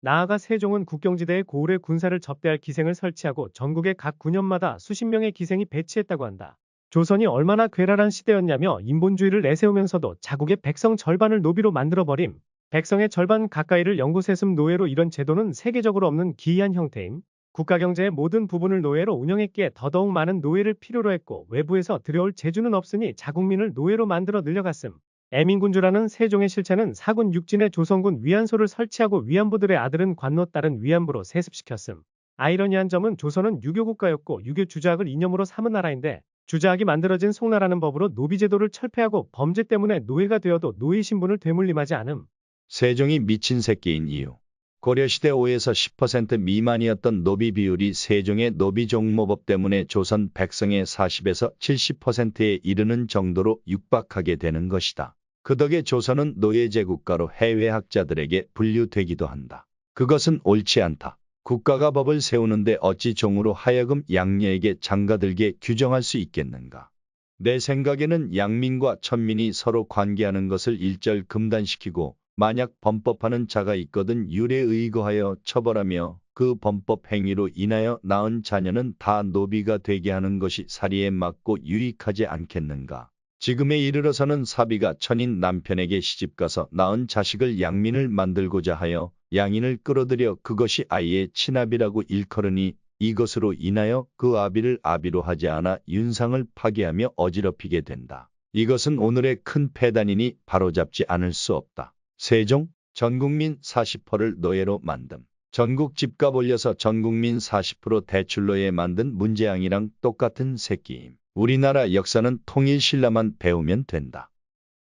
나아가 세종은 국경지대에 고을의 군사를 접대할 기생을 설치하고 전국의 각 군현마다 수십 명의 기생이 배치했다고 한다. 조선이 얼마나 괴랄한 시대였냐며 인본주의를 내세우면서도 자국의 백성 절반을 노비로 만들어버림. 백성의 절반 가까이를 영구세습 노예로 이런 제도는 세계적으로 없는 기이한 형태임. 국가경제의 모든 부분을 노예로 운영했기에 더더욱 많은 노예를 필요로 했고 외부에서 들여올 재주는 없으니 자국민을 노예로 만들어 늘려갔음. 애민군주라는 세종의 실체는 사군 육진에 조선군 위안소를 설치하고 위안부들의 아들은 관노 딸은 위안부로 세습시켰음. 아이러니한 점은 조선은 유교국가였고 유교 주자학을 이념으로 삼은 나라인데 주자학이 만들어진 송나라는 법으로 노비제도를 철폐하고 범죄 때문에 노예가 되어도 노예 신분을 되물림하지 않음. 세종이 미친 새끼인 이유. 고려시대 5에서 10% 미만이었던 노비 비율이 세종의 노비종모법 때문에 조선 백성의 40에서 70%에 이르는 정도로 육박하게 되는 것이다. 그 덕에 조선은 노예제 국가로 해외 학자들에게 분류되기도 한다. 그것은 옳지 않다. 국가가 법을 세우는데 어찌 종으로 하여금 양녀에게 장가들게 규정할 수 있겠는가. 내 생각에는 양민과 천민이 서로 관계하는 것을 일절 금단시키고 만약 범법하는 자가 있거든 율에 의거하여 처벌하며 그 범법 행위로 인하여 낳은 자녀는 다 노비가 되게 하는 것이 사리에 맞고 유익하지 않겠는가. 지금에 이르러서는 사비가 천인 남편에게 시집가서 낳은 자식을 양민을 만들고자 하여 양인을 끌어들여 그것이 아이의 친아비라고 일컬으니 이것으로 인하여 그 아비를 아비로 하지 않아 윤상을 파괴하며 어지럽히게 된다. 이것은 오늘의 큰 폐단이니 바로잡지 않을 수 없다. 세종, 전국민 40%를 노예로 만듦. 전국 집값 올려서 전국민 40% 대출노예 만든 문재앙이랑 똑같은 새끼임. 우리나라 역사는 통일신라만 배우면 된다.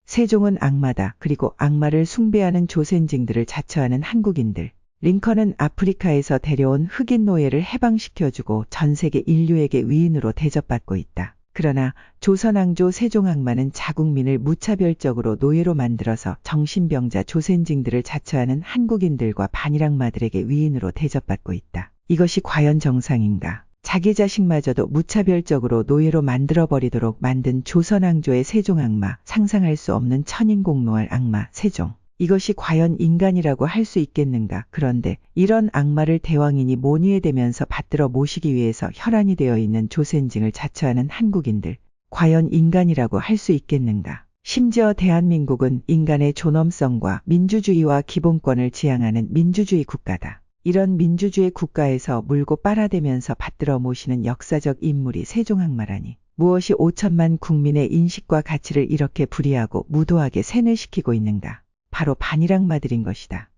세종은 악마다. 그리고 악마를 숭배하는 조센징들을 자처하는 한국인들. 링컨은 아프리카에서 데려온 흑인 노예를 해방시켜주고 전 세계 인류에게 위인으로 대접받고 있다. 그러나 조선왕조 세종악마는 자국민을 무차별적으로 노예로 만들어서 정신병자 조센징들을 자처하는 한국인들과 반일악마들에게 위인으로 대접받고 있다. 이것이 과연 정상인가? 자기 자식마저도 무차별적으로 노예로 만들어버리도록 만든 조선왕조의 세종악마, 상상할 수 없는 천인공노할 악마 세종. 이것이 과연 인간이라고 할 수 있겠는가? 그런데 이런 악마를 대왕인이 모니에 대면서 받들어 모시기 위해서 혈안이 되어 있는 조센징을 자처하는 한국인들. 과연 인간이라고 할 수 있겠는가? 심지어 대한민국은 인간의 존엄성과 민주주의와 기본권을 지향하는 민주주의 국가다. 이런 민주주의 국가에서 물고 빨아대면서 받들어 모시는 역사적 인물이 세종악마라니. 무엇이 5천만 국민의 인식과 가치를 이렇게 불이하고 무도하게 세뇌시키고 있는가? 바로 반일악마들인 것이다.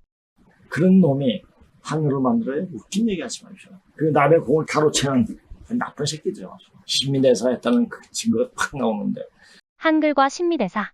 그런 놈이 하늘을 만들어야 웃긴 얘기 하지 마십시오. 그 남의 공을 가로채는 나쁜 새끼죠. 신민대사 했다는 그 증거가 팍 나오는데. 한글과 신미대사.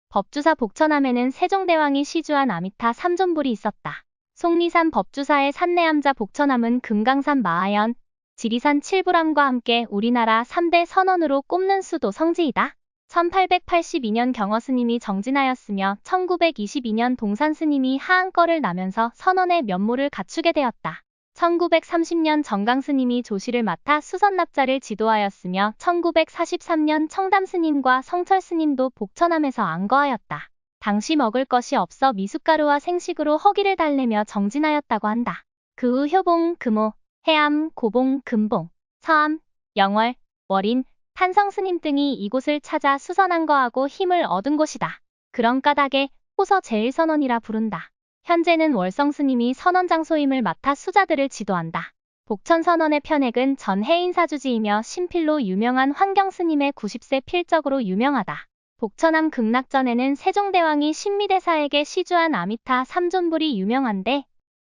법주사 복천함에는 세종대왕이 시주한 아미타 삼존불이 있었다. 속리산 법주사의 산내암자 복천함은 금강산 마하연, 지리산 7부람과 함께 우리나라 3대 선원으로 꼽는 수도 성지이다. 1882년 경어 스님이 정진하였으며 1922년 동산 스님이 하한거를 나면서 선원의 면모를 갖추게 되었다. 1930년 정강 스님이 조실을 맡아 수선납자를 지도하였으며 1943년 청담 스님과 성철 스님도 복천함에서 안거하였다. 당시 먹을 것이 없어 미숫가루와 생식으로 허기를 달래며 정진하였다고 한다. 그 후 효봉, 금호, 해암, 고봉, 금봉, 서암, 영월, 월인, 탄성 스님 등이 이곳을 찾아 수선안거하고 힘을 얻은 곳이다. 그런 까닭에 호서 제1선원이라 부른다. 현재는 월성 스님이 선원 장소임을 맡아 수자들을 지도한다. 복천 선원의 편액은 전 해인 사주지이며 신필로 유명한 환경 스님의 90세 필적으로 유명하다. 복천암 극락전에는 세종대왕이 신미대사에게 시주한 아미타 삼존불이 유명한데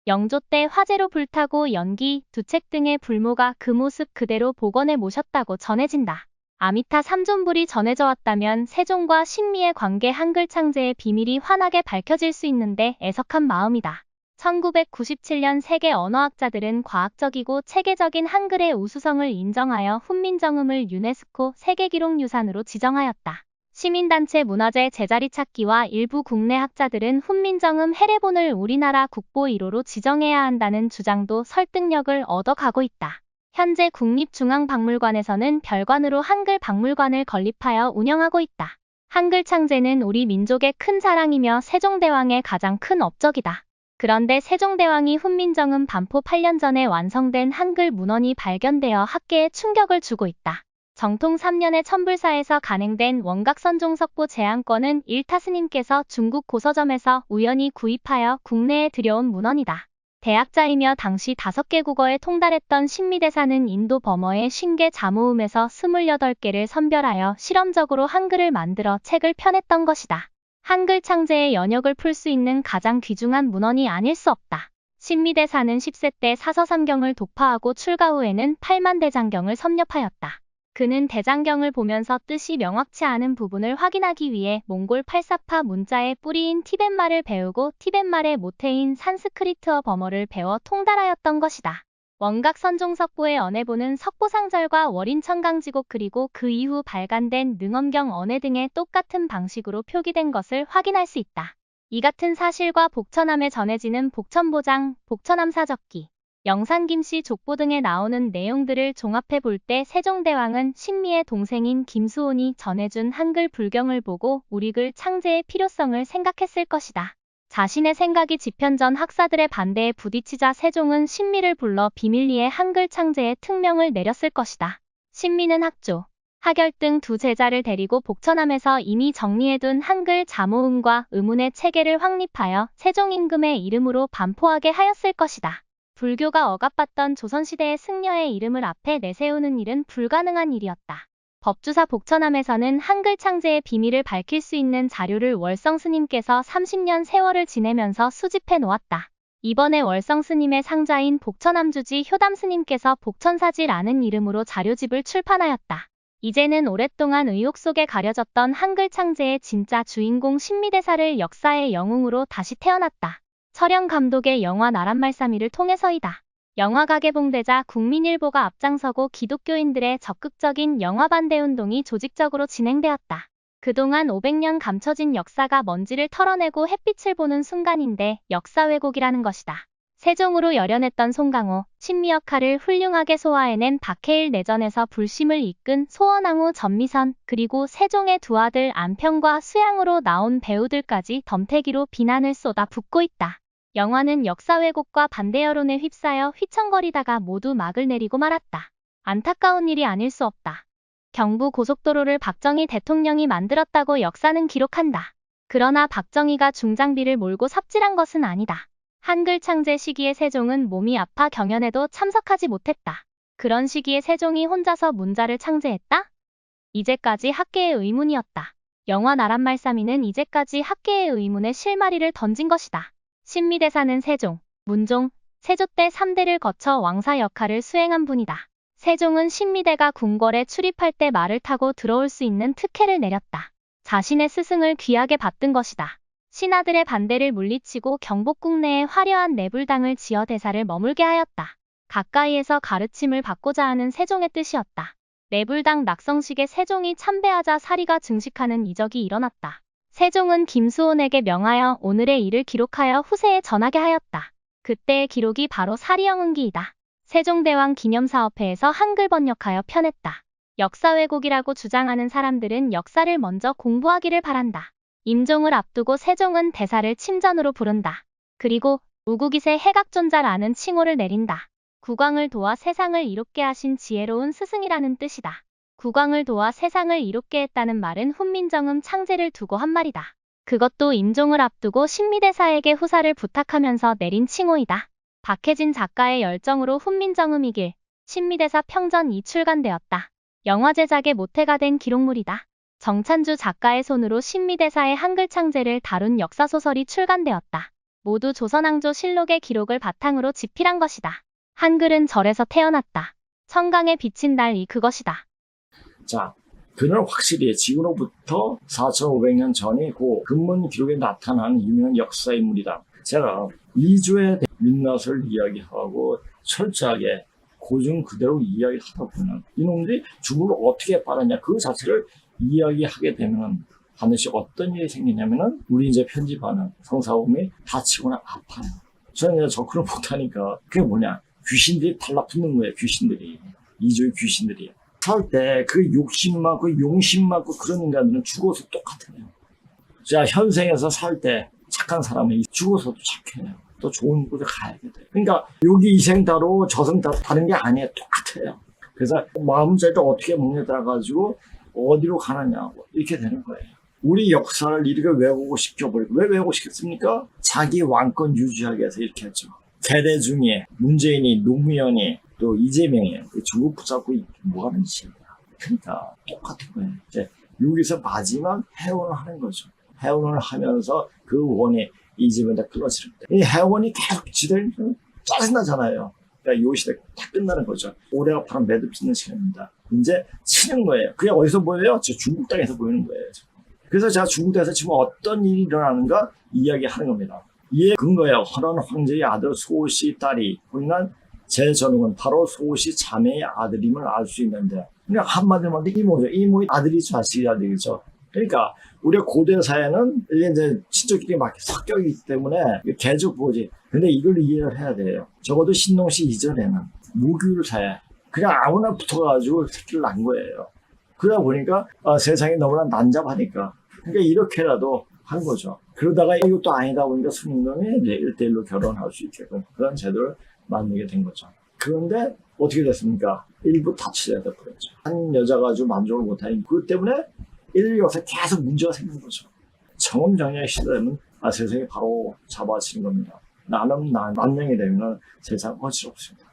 영조 때 화재로 불타고 연기, 두책 등의 불모가 그 모습 그대로 복원해 모셨다고 전해진다. 아미타 삼존불이 전해져 왔다면 세종과 신미의 관계 한글 창제의 비밀이 환하게 밝혀질 수 있는데 애석한 마음이다. 1997년 세계 언어학자들은 과학적이고 체계적인 한글의 우수성을 인정하여 훈민정음을 유네스코 세계기록유산으로 지정하였다. 시민단체 문화재 제자리 찾기와 일부 국내 학자들은 훈민정음 해례본을 우리나라 국보 1호로 지정해야 한다는 주장도 설득력을 얻어가고 있다. 현재 국립중앙박물관에서는 별관으로 한글 박물관을 건립하여 운영하고 있다. 한글 창제는 우리 민족의 큰 자랑이며 세종대왕의 가장 큰 업적이다. 그런데 세종대왕이 훈민정음 반포 8년 전에 완성된 한글 문헌이 발견되어 학계에 충격을 주고 있다. 정통 3년의 천불사에서 간행된 원각선종석보 제안권은 일타스님께서 중국 고서점에서 우연히 구입하여 국내에 들여온 문헌이다. 대학자이며 당시 5개 국어에 통달했던 신미대사는 인도 버머의 신계 자모음에서 28개를 선별하여 실험적으로 한글을 만들어 책을 펴냈던 것이다. 한글 창제의 연역을 풀 수 있는 가장 귀중한 문헌이 아닐 수 없다. 신미대사는 10세 때 사서삼경을 독파하고 출가 후에는 8만대장경을 섭렵하였다. 그는 대장경을 보면서 뜻이 명확치 않은 부분을 확인하기 위해 몽골 팔사파 문자의 뿌리인 티벳말을 배우고 티벳말의 모태인 산스크리트어 버머를 배워 통달하였던 것이다. 원각선종석보의 언해보는 석보상절과 월인천강지곡 그리고 그 이후 발간된 능엄경 언해 등의 똑같은 방식으로 표기된 것을 확인할 수 있다. 이 같은 사실과 복천함에 전해지는 복천보장, 복천함사적기, 영산김씨 족보 등에 나오는 내용들을 종합해 볼 때 세종대왕은 신미의 동생인 김수온이 전해준 한글 불경을 보고 우리글 창제의 필요성을 생각했을 것이다. 자신의 생각이 집현전 학사들의 반대에 부딪히자 세종은 신미를 불러 비밀리에 한글 창제의 특명을 내렸을 것이다. 신미는 학조, 하결 등 두 제자를 데리고 복천함에서 이미 정리해둔 한글 자모음과 음운의 체계를 확립하여 세종 임금의 이름으로 반포하게 하였을 것이다. 불교가 억압받던 조선시대의 승려의 이름을 앞에 내세우는 일은 불가능한 일이었다. 법주사 복천함에서는 한글 창제의 비밀을 밝힐 수 있는 자료를 월성 스님께서 30년 세월을 지내면서 수집해 놓았다. 이번에 월성 스님의 상자인 복천함주지 효담 스님께서 복천사지라는 이름으로 자료집을 출판하였다. 이제는 오랫동안 의혹 속에 가려졌던 한글 창제의 진짜 주인공 신미대사를 역사의 영웅으로 다시 태어났다. 철영 감독의 영화 나란말싸미를 통해서이다. 영화가 개봉되자 국민일보가 앞장서고 기독교인들의 적극적인 영화 반대 운동이 조직적으로 진행되었다. 그동안 500년 감춰진 역사가 먼지를 털어내고 햇빛을 보는 순간인데 역사 왜곡이라는 것이다. 세종으로 열연했던 송강호, 신미 역할을 훌륭하게 소화해낸 박해일 내전에서 불심을 이끈 소원왕후 전미선, 그리고 세종의 두 아들 안평과 수양으로 나온 배우들까지 덤태기로 비난을 쏟아붓고 있다. 영화는 역사 왜곡과 반대 여론에 휩싸여 휘청거리다가 모두 막을 내리고 말았다. 안타까운 일이 아닐 수 없다. 경부 고속도로를 박정희 대통령이 만들었다고 역사는 기록한다. 그러나 박정희가 중장비를 몰고 삽질한 것은 아니다. 한글 창제 시기에 세종은 몸이 아파 경연에도 참석하지 못했다. 그런 시기에 세종이 혼자서 문자를 창제했다? 이제까지 학계의 의문이었다. 영화 나란말싸미는 이제까지 학계의 의문에 실마리를 던진 것이다. 신미대사는 세종, 문종, 세조 때 3대를 거쳐 왕사 역할을 수행한 분이다. 세종은 신미대가 궁궐에 출입할 때 말을 타고 들어올 수 있는 특혜를 내렸다. 자신의 스승을 귀하게 받든 것이다. 신하들의 반대를 물리치고 경복궁 내에 화려한 내불당을 지어 대사를 머물게 하였다. 가까이에서 가르침을 받고자 하는 세종의 뜻이었다. 내불당 낙성식에 세종이 참배하자 사리가 증식하는 이적이 일어났다. 세종은 김수온에게 명하여 오늘의 일을 기록하여 후세에 전하게 하였다. 그때의 기록이 바로 사리영흥기이다. 세종대왕 기념사업회에서 한글 번역하여 펴냈다. 역사 왜곡이라고 주장하는 사람들은 역사를 먼저 공부하기를 바란다. 임종을 앞두고 세종은 대사를 침전으로 부른다. 그리고 우국이세 해각존자라는 칭호를 내린다. 국왕을 도와 세상을 이롭게 하신 지혜로운 스승이라는 뜻이다. 국왕을 도와 세상을 이롭게 했다는 말은 훈민정음 창제를 두고 한 말이다. 그것도 임종을 앞두고 신미대사에게 후사를 부탁하면서 내린 칭호이다. 박혜진 작가의 열정으로 훈민정음이길, 신미대사 평전이 출간되었다. 영화 제작의 모태가 된 기록물이다. 정찬주 작가의 손으로 신미대사의 한글 창제를 다룬 역사소설이 출간되었다. 모두 조선왕조 실록의 기록을 바탕으로 집필한 것이다. 한글은 절에서 태어났다. 청강에 비친 달이 그것이다. 자, 그는 확실히 지금으로부터 4,500년 전이고 근문 기록에 나타나는 유명한 역사 인물이다. 제가 이주의 민낯을 이야기하고 철저하게 고증 그대로 이야기하다 보면 이놈들이 중국을 어떻게 빨았냐 그 자체를 이야기하게 되면 반드시 어떤 일이 생기냐면은 우리 이제 편집하는 성사범이 다치거나 아파요. 저는 이제 접근을 못하니까 그게 뭐냐 귀신들이 달라붙는 거예요. 귀신들이 이주의 귀신들이 살 때 그 욕심 많고 용심 많고 그런 인간들은 죽어서 똑같아요. 자 현생에서 살 때 착한 사람은 죽어서도 착해요. 또 좋은 곳에 가야 돼. 그러니까 여기 이생 따로 저생 따로 다른 게 아니에요. 똑같아요. 그래서 마음자리를 어떻게 먹냐에 따라 가지고 어디로 가느냐고 이렇게 되는 거예요. 우리 역사를 이렇게 외우고 시켜버리고 왜 외우고 시켰습니까? 자기 왕권 유지하기 위해서 이렇게 했죠. 세대 중에 문재인이 노무현이 또 이재명이 중국 붙잡고 뭐 하는 짓이야. 그러니까 똑같은 거예요. 이제 여기서 마지막 해원을 하는 거죠. 해원을 하면서 그 원이 이재명이 다 끊어지는 거예요. 이 해원이 계속 지대면 짜증나잖아요. 그러니까 요 시대 다 끝나는 거죠. 올해가 바로 매듭 짓는 시간입니다. 이제 치는 거예요. 그게 어디서 보여요? 저 중국 땅에서 보이는 거예요. 그래서 제가 중국 땅에서 지금 어떤 일이 일어나는가 이야기하는 겁니다. 이에 근거예요. 헌원 황제의 아들 소씨 딸이 보이는 제전웅은 바로 소씨 자매의 아들임을 알 수 있는데 그냥 한마디로 말하면 이모죠. 이모의 아들이 자식이라 되겠죠. 그러니까 우리 고대 사회는 이게 이제 친족끼리 막 섞여 있기 때문에 계속 보지. 근데 이걸 이해를 해야 돼요. 적어도 신농시 이전에는 무교율 사회. 그냥 아무나 붙어가지고 새끼를 낳은 거예요. 그러다 보니까 세상이 너무나 난잡하니까. 그러니까 이렇게라도 한 거죠. 그러다가 이것도 아니다 보니까 순임금이 1대1로 결혼할 수 있게끔 그런 제도를 만들게 된 거죠. 그런데 어떻게 됐습니까? 일부 다치게 돼버렸죠. 한 여자가 아주 만족을 못하니 그것 때문에 인류 역사에 계속 문제가 생긴 거죠. 정음정리의 시대는 세상이 바로 잡아치는 겁니다. 나는 만명이 되면 세상 어지럽습니다.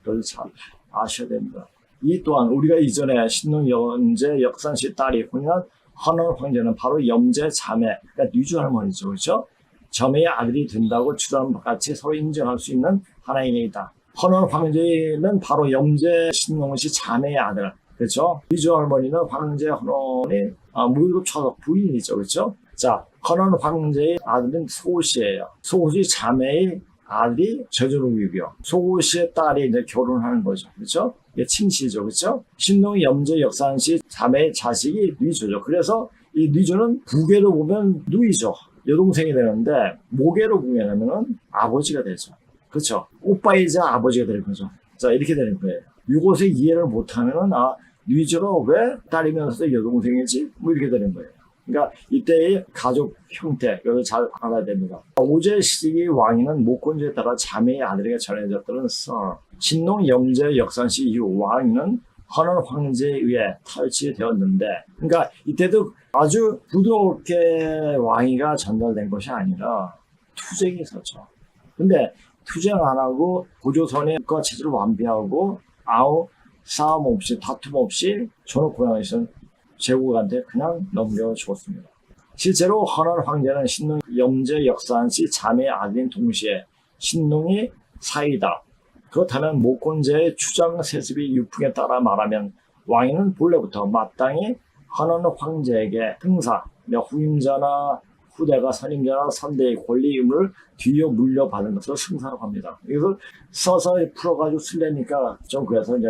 그걸 잘 아셔야 됩니다. 이 또한 우리가 이전에 신농 염제 역산씨 딸이 혼인한 헌원 황제는 바로 염제 자매, 그러니까 뉘주 할머니죠, 그렇죠? 자매의 아들이 된다고 주장과 같이 서로 인정할 수 있는 하나의 인이다. 헌원 황제는 바로 염제 신농씨 자매의 아들, 그렇죠? 뉘주 할머니는 황제 헌원의 무일급 처석 부인이죠, 그렇죠? 자, 헌원 황제의 아들은 소씨예요. 소씨 자매의 아들이 제조롱이고요. 소씨의 딸이 이제 결혼하는 거죠, 그렇죠? 이게 친씨죠, 그렇죠? 신농 염제 역산씨 자매의 자식이 뉘조죠. 그래서 이 뉘조는 부계로 보면 누이죠. 여동생이 되는데 모계로 보면 아버지가 되죠. 그렇죠? 오빠이자 아버지가 되는 거죠. 자, 이렇게 되는 거예요. 이것을 이해를 못하면은 뉘조가 왜 딸이면서 여동생이지? 뭐 이렇게 되는 거예요. 그러니까 이때의 가족 형태 이걸 잘 알아야 됩니다. 오제 시기 왕위는 목건제에 따라 자매의 아들에게 전해졌다는 썰. 신농 염제 역산시 이후 왕위는 헌원 황제에 의해 탈취되었는데, 그러니까 이때도 아주 부드럽게 왕위가 전달된 것이 아니라 투쟁이 있었죠. 근데 투쟁 안 하고 고조선의 국가 체제를 완비하고 아무 싸움 없이 다툼 없이 전후 있은 제국한테 그냥 넘겨주었습니다. 실제로 헌원 황제는 신농 염제 역산시 자매의 아들인 동시에 신농이 사이다. 그렇다면 목건제의 추장 세습이 유풍에 따라 말하면 왕위는 본래부터 마땅히 헌원 황제에게 행사, 후임자나 후대가 선임자나 선대의 권리 의무를 뒤이어 물려받은 것을 승사라고 합니다. 이것을 서서히 풀어가지고 쓰려니까 좀 그래서 이제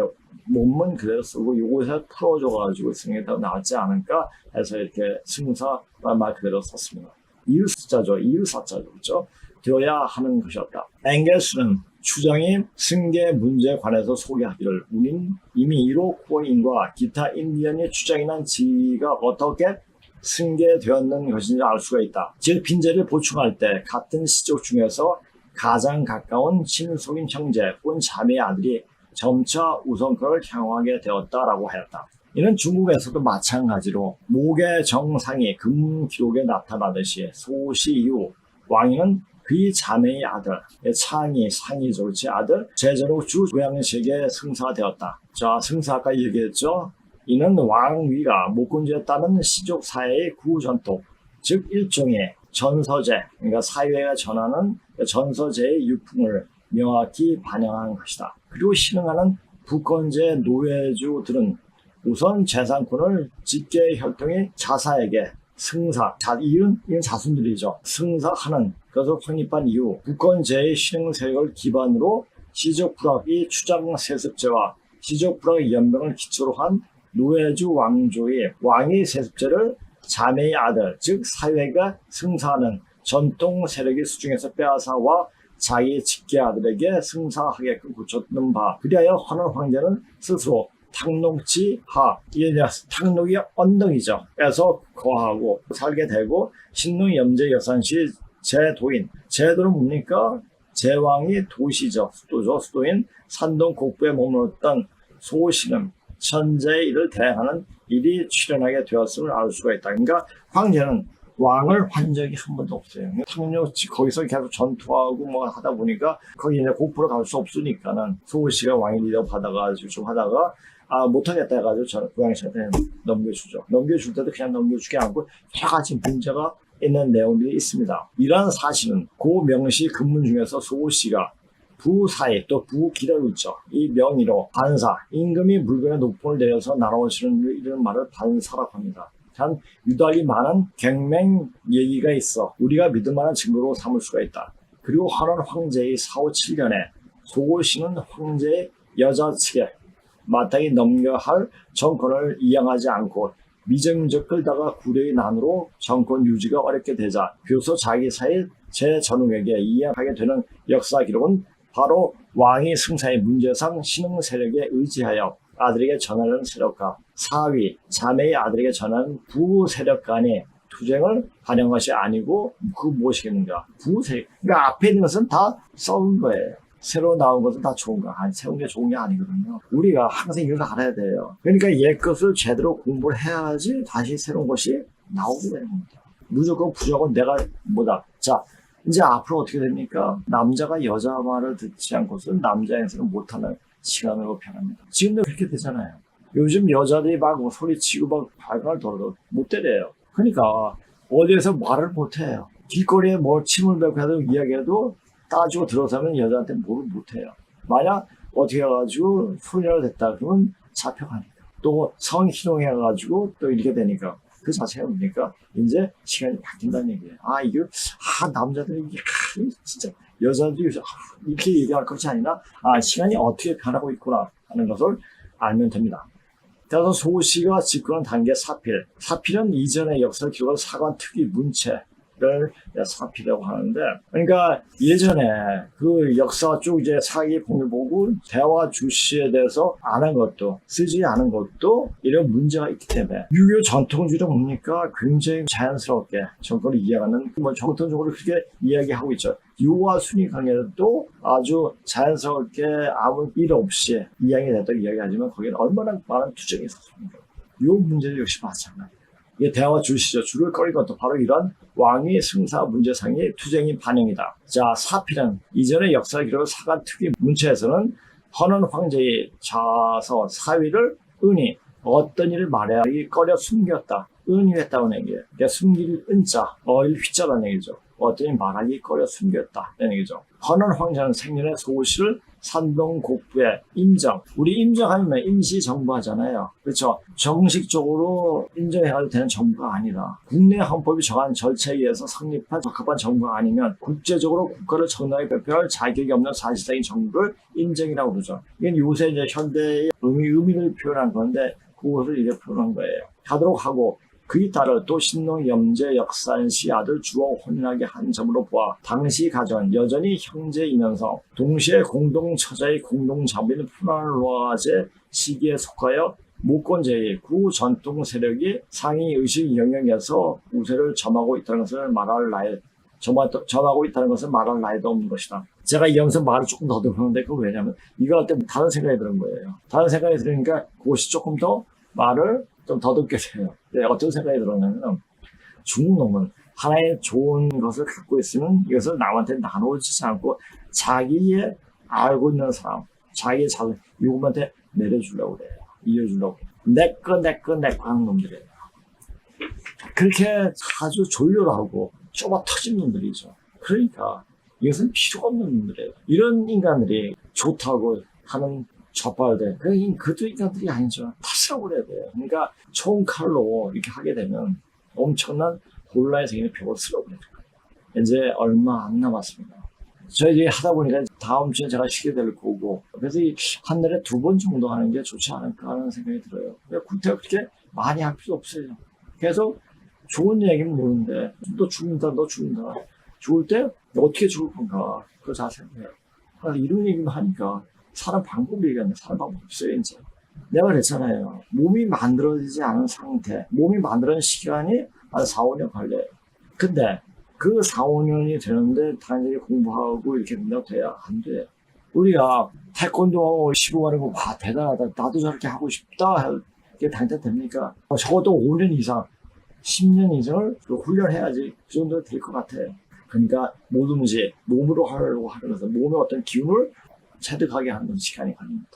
몸은 그대로 쓰고 요것에 풀어줘가지고 쓰는 게 더 낫지 않을까 해서 이렇게 승사란 말 그대로 썼습니다. 이을사자죠. 이을사자죠. 그렇죠? 되어야 하는 것이었다. 엥겔스는 추정이 승계 문제에 관해서 소개하기를 우린 이미 이로코인과 기타 인디언의 추정이난 지가 어떻게 승계되었는 것인지 알 수가 있다. 즉 빈제를 보충할 때 같은 시족 중에서 가장 가까운 친속인 형제 혹은 자매의 아들이 점차 우선권을 향하게 되었다라고 하였다. 이는 중국에서도 마찬가지로 목의 정상이 금 기록에 나타나듯이 소시 이후 왕위는 그의 자매의 아들, 창이, 상이죠. 그렇지? 아들, 제자로 주 고양식에 승사되었다. 자, 승사 아까 얘기했죠? 이는 왕위가 목군주에 따른 시족 사회의 구전통, 즉 일종의 전서제, 그러니까 사회가 전하는 전서제의 유풍을 명확히 반영한 것이다. 그리고 신흥하는 부권제 노예주들은 우선 재산권을 직계 혈통의 자사에게 승사, 이은 자손들이죠. 승사하는 것을 확립한 이후 부권제의 신흥 세력을 기반으로 시족불학의 추장 세습제와 시족불학의 연명을 기초로 한 노예주 왕조의 왕의 세습제를 자매의 아들, 즉 사회가 승사하는 전통 세력의 수중에서 빼앗아와 자기의 직계 아들에게 승사하게끔 고쳤는 바. 그리하여 헌원 황제는 스스로 탕록지하, 탕록이 언덕이죠. 에서 거하고 살게 되고 신릉 염제 여산시 제도인. 제도는 뭡니까? 제왕이 도시죠. 수도죠. 수도인 산동 곡부에 머물렀던 소신은 천재의 일을 대행하는 일이 출현하게 되었음을 알 수가 있다. 그러니까 황제는 왕을 한 적이 한 번도 없어요. 탕록 거기서 계속 전투하고 뭐 하다 보니까 거기 이제 곡부로 갈 수 없으니까는 소시가 왕이 리더 받아가지고 좀 하다가 못하겠다 해가지고 저는 고양시한테 넘겨주죠. 넘겨줄 때도 그냥 넘겨주지 않고 여러 가지 문제가 있는 내용들이 있습니다. 이러한 사실은 고 명시 근문 중에서 소시가 부사에 또 부기라고 있죠. 이 명의로 반사, 임금이 물건의 높음을 내려서 나눠주는 이런 말을 반사라고 합니다. 참 유달리 많은 경맹 얘기가 있어 우리가 믿을 만한 증거로 삼을 수가 있다. 그리고 헌원 황제의 457년에 소시는 황제의 여자 측에 마땅히 넘겨야 할 정권을 이양하지 않고 미정적 끌다가 구려의 난으로 정권 유지가 어렵게 되자 비로소 자기 사이 제전웅에게 이양하게 되는 역사 기록은 바로 왕이 승사의 문제상 신흥 세력에 의지하여 아들에게 전하는 세력과 사위, 자매의 아들에게 전하는 부 세력 간의 투쟁을 반영한 것이 아니고 그 무엇이겠는가? 부 세력. 그러니까 앞에 있는 것은 다 썩은 거예요. 새로 나온 것은 다 좋은 거. 새로운 게 좋은 게 아니거든요. 우리가 항상 이걸 알아야 돼요. 그러니까 옛 것을 제대로 공부를 해야지 다시 새로운 것이 나오게 되는 겁니다. 무조건 부족은 내가 뭐다. 자, 이제 앞으로 어떻게 됩니까? 남자가 여자 말을 듣지 않고서는 남자에서는 못하는 시간으로 변합니다. 지금도 그렇게 되잖아요. 요즘 여자들이 막 소리치고 막 발광을 돌아도 못 때려요. 그러니까 어디에서 말을 못해요. 길거리에 뭐 침을 뱉고 해도 이야기해도 따지고 들어서면 여자한테 뭐를 못해요. 만약 어떻게 해가지고 소리라도 됐다 그러면 잡혀가니까. 또 성희롱해가지고 또 이렇게 되니까. 그 자체가 뭡니까? 이제 시간이 바뀐다는 얘기예요. 이게, 남자들이 이게, 진짜, 여자들이 이렇게 얘기할 것이 아니라, 시간이 어떻게 변하고 있구나 하는 것을 알면 됩니다. 따라서 소시가 집권한 단계 사필. 사필은 이전의 역사 기록을 사관 특위 문체를 사필이라고 하는데, 그러니까 예전에 그 역사 쪽 이제 사기 공유 보고 대화 주시에 대해서 안 한 것도, 쓰지 않은 것도 이런 문제가 있기 때문에 유교 전통주의가 뭡니까? 굉장히 자연스럽게 정권을 이해하는, 정통적으로 그렇게 이야기하고 있죠. 유와 순위 관계도 아주 자연스럽게 아무 일 없이 이야기됐다고 이야기하지만 거기는 얼마나 많은 투쟁이 있었습니까? 이 문제도 역시 마찬가지예요. 이게 대화 줄시죠. 줄을 꺼린 것도 바로 이런 왕위 승사 문제상의 투쟁이 반영이다. 자, 사필은 이전의 역사 기록을 사관 특위 문체에서는 헌원 황제의 자서 사위를 은이 어떤 일을 말하기 꺼려 숨겼다. 은유했다는 얘기예요. 그러니까 숨길 은자, 어일 휘자라는 얘기죠. 어떤 일 말하기 꺼려 숨겼다. 라는 얘기죠. 헌원 황제는 생년에 소시를 산동 국부의 임정. 우리 임정하면 임시정부 하잖아요. 그렇죠? 정식적으로 인정해야 되는 정부가 아니라 국내 헌법이 정한 절차에 의해서 성립한 적합한 정부가 아니면 국제적으로 국가를 정당하게 발표할 자격이 없는 사실상의 정부를 임정이라고 그러죠. 이건 요새 이제 현대의 의미를 표현한 건데 그것을 이제 표현한 거예요. 하도록 하고 그에 따라 또 신농 염제 역산시 아들 주어 혼인하게 한 점으로 보아 당시 가전 여전히 형제이면서 동시에 공동처자의 공동자부인 푸나르와제 시기에 속하여 무권제의 구 전통 세력이 상위 의식 영역에서 우세를 점하고 있다는 것을 말할 점하고 있다는 것을 말할 나위도 없는 것이다. 제가 이 영상 말을 조금 더 들었는데 그거 왜냐면 이거 할 때 다른 생각이 드는 거예요. 다른 생각이 들으니까 그것이 조금 더 말을 좀 더듬게 돼요. 어떤 생각이 들었냐면 중국 놈은 하나의 좋은 것을 갖고 있으면 이것을 남한테 나눠주지 않고 자기의 알고 있는 사람, 자기의 자손 이것한테 내려주려고 그래요. 이어주려고. 내꺼 하는 놈들이에요. 그렇게 아주 졸렬하고 좁아 터진 놈들이죠. 그러니까 이것은 필요가 없는 놈들이에요. 이런 인간들이 좋다고 하는 좌빨들, 그것도 인간들이 아니죠. 탓이라고 그래야 돼요. 그러니까 총칼로 이렇게 하게 되면 엄청난 혼란이 생기는 벼슬라고 그래요. 이제 얼마 안 남았습니다. 저희 하다 보니까 다음 주에 제가 쉬게 될 거고, 그래서 한 달에 2번 정도 하는 게 좋지 않을까 하는 생각이 들어요. 구태가 그렇게 많이 할 필요 없어요. 계속 좋은 얘기는 모르는데, 너 죽는다. 죽을 때 어떻게 죽을 건가, 그거 잘 생각해요. 그래서 이런 얘기만 하니까 사람 방법을 얘기하는데 사람 방법 없어요, 이제. 내가 그랬잖아요. 몸이 만들어지지 않은 상태, 몸이 만들어진 시간이 한 4, 5년 걸려요. 근데 그 4, 5년이 되는데 당연히 공부하고 이렇게 된다고 돼야 안 돼요. 우리가 태권도 15만 원 와 대단하다. 나도 저렇게 하고 싶다. 이게 당장 됩니까? 적어도 5년 이상, 10년 이상을 훈련해야지 그 정도 될 것 같아요. 그러니까 뭐든지 몸으로 하려고 하면서 몸의 어떤 기운을 체득하게 하는 시간이 걸립니다.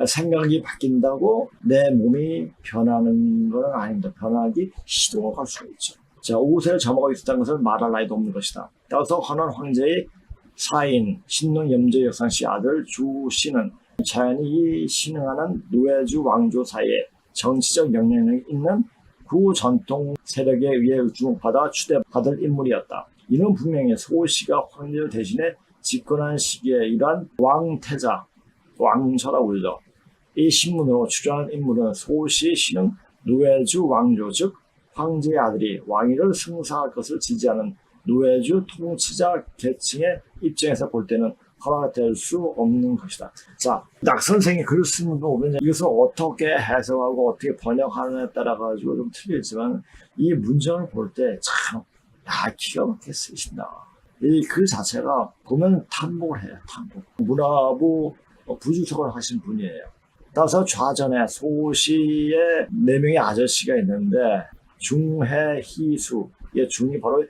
생각이 바뀐다고 내 몸이 변하는 건 아닙니다. 변하기 시도가 갈 수가 있죠. 자, 옷을 점하고 있었다는 것을 말할 나위도 없는 것이다. 따라서 헌원 황제의 사인 신농 염제 역상씨 아들 주씨는 자연히 이 신흥하는 노예주 왕조 사이에 정치적 영향력이 있는 구전통 세력에 의해 주목받아 추대받을 인물이었다. 이는 분명히 소씨가 황제를 대신해 집권한 시기에 이러한 왕태자, 왕서라고 불리죠. 이 신문으로 출연한 인물은 소씨 신흥 노예주 왕조, 즉 황제의 아들이 왕위를 승사할 것을 지지하는 노예주 통치자 계층의 입장에서 볼 때는 허락될 수 없는 것이다. 자, 낙 선생이 글을 쓰는 거 보면 이것을 어떻게 해석하고 어떻게 번역하느냐에 따라 가지고 좀 틀리지만 이 문장을 볼 때 참 기가 막히게 쓰신다. 이 글 자체가 보면 탐복을 해요. 탐복. 문화부 부주석을 하신 분이에요. 따라서 좌전에 소시의 4명의 아저씨가 있는데 중해, 희수, 중이 바로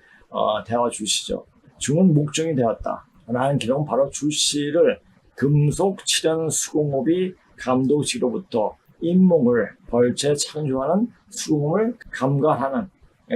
대화 주시죠. 중은 목종이 되었다. 라는 기록은 바로 주씨를 금속 칠연 수공업이 감독직으로부터 인목을 벌채 창조하는 수공업을 감관하는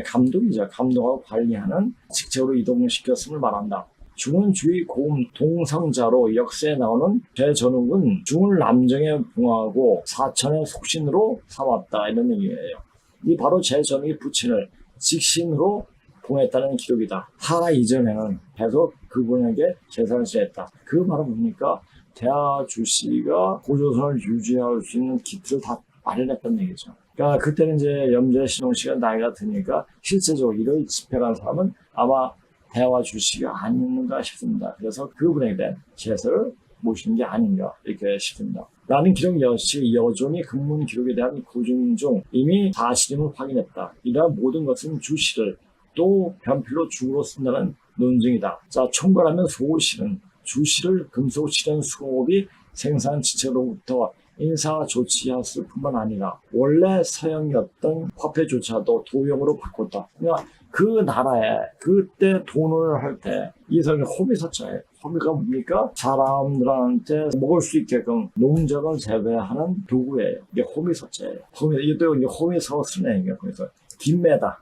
감독이죠. 감독하고 관리하는 직책으로 이동시켰음을 말한다. 중은 주의 고음 동성자로 역사에 나오는 대전욱은 중을 남정에 봉하고 사천의 속신으로 삼았다. 이런 얘기예요. 이 바로 제전욱이 부친을 직신으로 봉했다는 기록이다. 하 이전에는 계속 그분에게 제사를 지냈다. 그 말은 뭡니까? 대하주씨가 고조선을 유지할 수 있는 기틀을 다 마련했다는 얘기죠. 그러니까 그때는 이제 염제 신홍씨가 나이가 드니까 실제적으로 이를 집행한 사람은 아마 대화주씨가 아닌가 싶습니다. 그래서 그분에 대한 제사를 모시는 게 아닌가 이렇게 싶습니다. 라는 기록 역시 여존이 근문 기록에 대한 고증 중 이미 사실임을 확인했다. 이러한 모든 것은 주씨를 또 변필로 중으로 쓴다는 논증이다. 자, 총괄하면 소씨는 주씨를 금속 칠연 수공업이 생산 지체로부터 인사 조치했을 뿐만 아니라 원래 서형이었던 화폐조차도 도용으로 바꿨다. 그러니까 그 나라에 그때 돈을 할 때 이성이 호미서자예요. 호미가 뭡니까? 사람들한테 먹을 수 있게끔 농작을 재배하는 도구예요. 이게 호미서자예요. 이것도 호미서 쓰는 얘기예요. 그래서 김매다.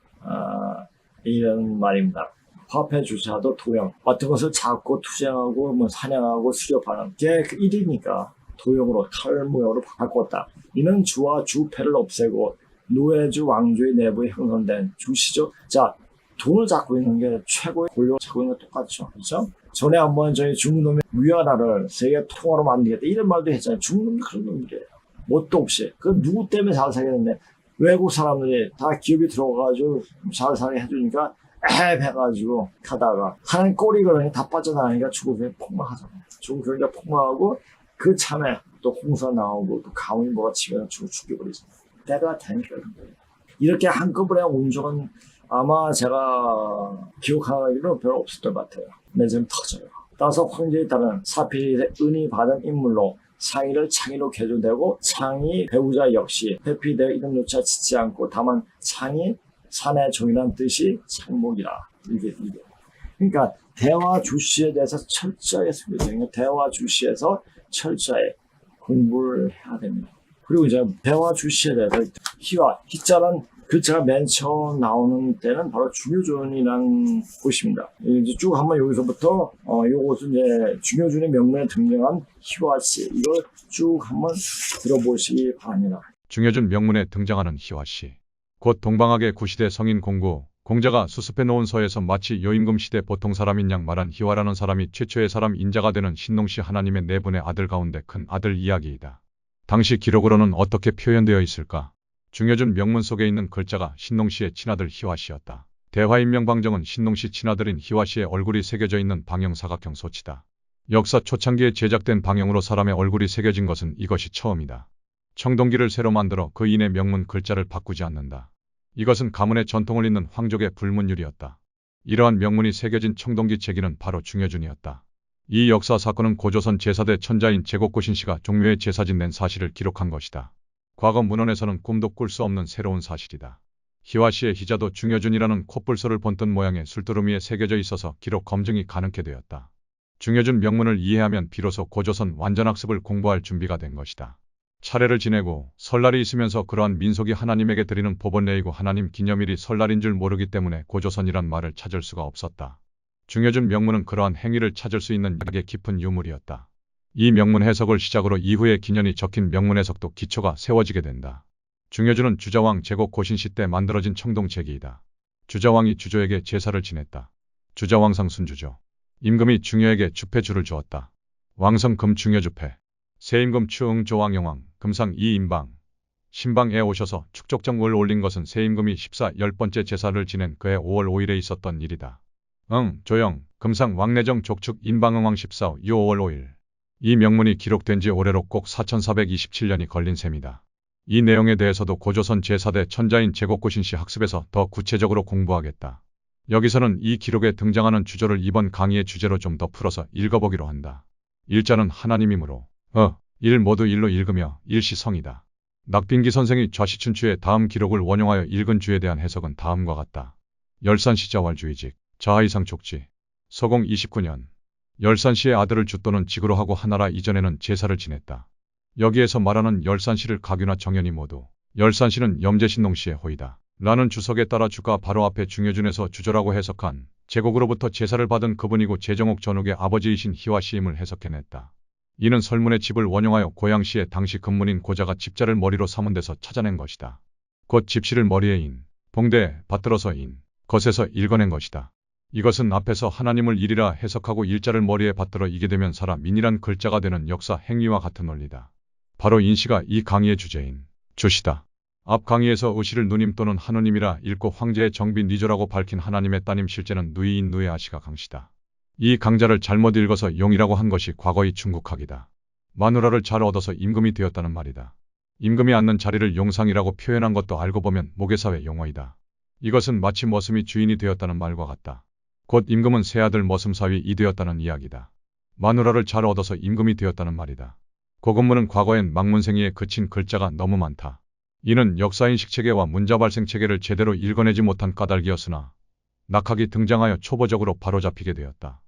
이런 말입니다. 화폐 주사도 도형 어떤 것을 잡고 투쟁하고 뭐 사냥하고 수렵하는 게 그 일이니까 도형으로 칼 모형으로 바꿨다. 이는 주와 주패를 없애고 노예주 왕조의 내부에 형성된 주시죠. 자, 돈을 잡고 있는 게 최고의 권력을 잡고 있는 게 똑같죠. 그렇죠? 전에 한번 저희 중국 놈이 위안화를 세계 통화로 만들겠다 이런 말도 했잖아요. 중국 놈이 그런 놈들이에요. 뭣도 없이. 그 누구 때문에 잘 살겠는데 외국 사람들이 다 기업이 들어가가지고 잘 살게 해주니까 해가지고 가다가 하는 꼴이 그러니 다 빠져나가니까 중국이 폭망하잖아요. 중국 경기가 폭망하고 그 참에 또 홍수가 나오고 또 강원이 뭐가 치면 죽여버리잖아요. 때가 되니까 그런 거예요. 이렇게 한꺼번에 온 적은 아마 제가 기억하기로 별로 없었던 것 같아요. 근데 지금 터져요. 따라서 황제에 따른 사필의 은이 받은 인물로 상의를 창의로 개조되고 창의 배우자 역시 회피되어 이름조차 짓지 않고 다만 창의 산의 종이란 뜻이 창목이라. 이게. 그러니까 대화 주시에 대해서 철저하게 숨겨져요. 대화 주시에서 철저히 공부를 해야 됩니다. 그리고 이제 대화 주시에 대해서 희와 희자란 글자가 맨 처음 나오는 때는 바로 중효준이라는 곳입니다. 이제 쭉 한번 여기서부터 요것은 이제 중효준의 명문에 등장한 희화씨 이걸 쭉 한번 들어보시기 바랍니다. 중효준 명문에 등장하는 희화씨. 곧 동방학의 구시대 성인 공구 공자가 수습해 놓은 서에서 마치 요임금 시대 보통 사람인 양 말한 희화라는 사람이 최초의 사람 인자가 되는 신농시 하나님의 네 분의 아들 가운데 큰 아들 이야기이다. 당시 기록으로는 어떻게 표현되어 있을까? 중효준 명문 속에 있는 글자가 신농시의 친아들 희화씨였다. 대화인명방정은 신농시 친아들인 희화씨의 얼굴이 새겨져 있는 방형 사각형 소치다. 역사 초창기에 제작된 방형으로 사람의 얼굴이 새겨진 것은 이것이 처음이다. 청동기를 새로 만들어 그 인의 명문 글자를 바꾸지 않는다. 이것은 가문의 전통을 잇는 황족의 불문율이었다. 이러한 명문이 새겨진 청동기 제기는 바로 중효준이었다. 이 역사 사건은 고조선 제사대 천자인 제곡고신씨가 종묘에 제사 지낸 사실을 기록한 것이다. 과거 문헌에서는 꿈도 꿀 수 없는 새로운 사실이다. 희화씨의 희자도 중효준이라는 콧불소를 본뜬 모양의 술두루미에 새겨져 있어서 기록 검증이 가능케 되었다. 중효준 명문을 이해하면 비로소 고조선 완전학습을 공부할 준비가 된 것이다. 차례를 지내고 설날이 있으면서 그러한 민속이 하나님에게 드리는 법을 내이고 하나님 기념일이 설날인 줄 모르기 때문에 고조선이란 말을 찾을 수가 없었다. 중효준 명문은 그러한 행위를 찾을 수 있는 약의 깊은 유물이었다. 이 명문 해석을 시작으로 이후의 기년이 적힌 명문 해석도 기초가 세워지게 된다. 중효준은 주자왕 제곡 고신시 때 만들어진 청동제기이다. 주자왕이 주조에게 제사를 지냈다. 주자왕상 순주조. 임금이 중효에게 주패주를 주었다. 왕성 금 중효주패. 세임금 추응 조왕영왕 금상 이인방. 신방에 오셔서 축적정을 올린 것은 세임금이 14-10번째 제사를 지낸 그해 5월 5일에 있었던 일이다. 조영 금상 왕내정 족축 인방응왕 14 유 5월 5일. 이 명문이 기록된 지 올해로 꼭 4427년이 걸린 셈이다. 이 내용에 대해서도 고조선 제4대 천자인 제곡고신씨 학습에서 더 구체적으로 공부하겠다. 여기서는 이 기록에 등장하는 주조를 이번 강의의 주제로 좀 더 풀어서 읽어보기로 한다. 일자는 하나님이므로 일 모두 일로 읽으며 일시성이다. 낙빈기 선생이 좌시춘추의 다음 기록을 원용하여 읽은 주에 대한 해석은 다음과 같다. 열산시자왈주의직 자하이상 족지 서공 29년 열산시의 아들을 주또는 직으로 하고 하나라 이전에는 제사를 지냈다. 여기에서 말하는 열산시를 가규나 정연이 모두 열산시는 염제신농시의 호이다. 라는 주석에 따라 주가 바로 앞에 중효준에서 주조라고 해석한 제곡으로부터 제사를 받은 그분이고 제정옥 전욱의 아버지이신 희화시임을 해석해냈다. 이는 설문의 집을 원용하여 고양시의 당시 근문인 고자가 집자를 머리로 삼은 데서 찾아낸 것이다. 곧 집시를 머리에 인, 봉대, 받들어서 인, 것에서 읽어낸 것이다. 이것은 앞에서 하나님을 일이라 해석하고 일자를 머리에 받들어 이게 되면 사라 민이란 글자가 되는 역사 행위와 같은 원리다. 바로 인시가 이 강의의 주제인 주시다. 앞 강의에서 의시를 누님 또는 하느님이라 읽고 황제의 정비 니조라고 밝힌 하나님의 따님 실제는 누이인 누의 아시가 강시다. 이 강자를 잘못 읽어서 용이라고 한 것이 과거의 중국학이다. 마누라를 잘 얻어서 임금이 되었다는 말이다. 임금이 앉는 자리를 용상이라고 표현한 것도 알고 보면 모계사회 용어이다. 이것은 마치 머슴이 주인이 되었다는 말과 같다. 곧 임금은 새아들 머슴사위 이 되었다는 이야기다. 마누라를 잘 얻어서 임금이 되었다는 말이다. 고건문은 과거엔 막문생이에 그친 글자가 너무 많다. 이는 역사인식 체계와 문자 발생 체계를 제대로 읽어내지 못한 까닭이었으나 낙학이 등장하여 초보적으로 바로잡히게 되었다.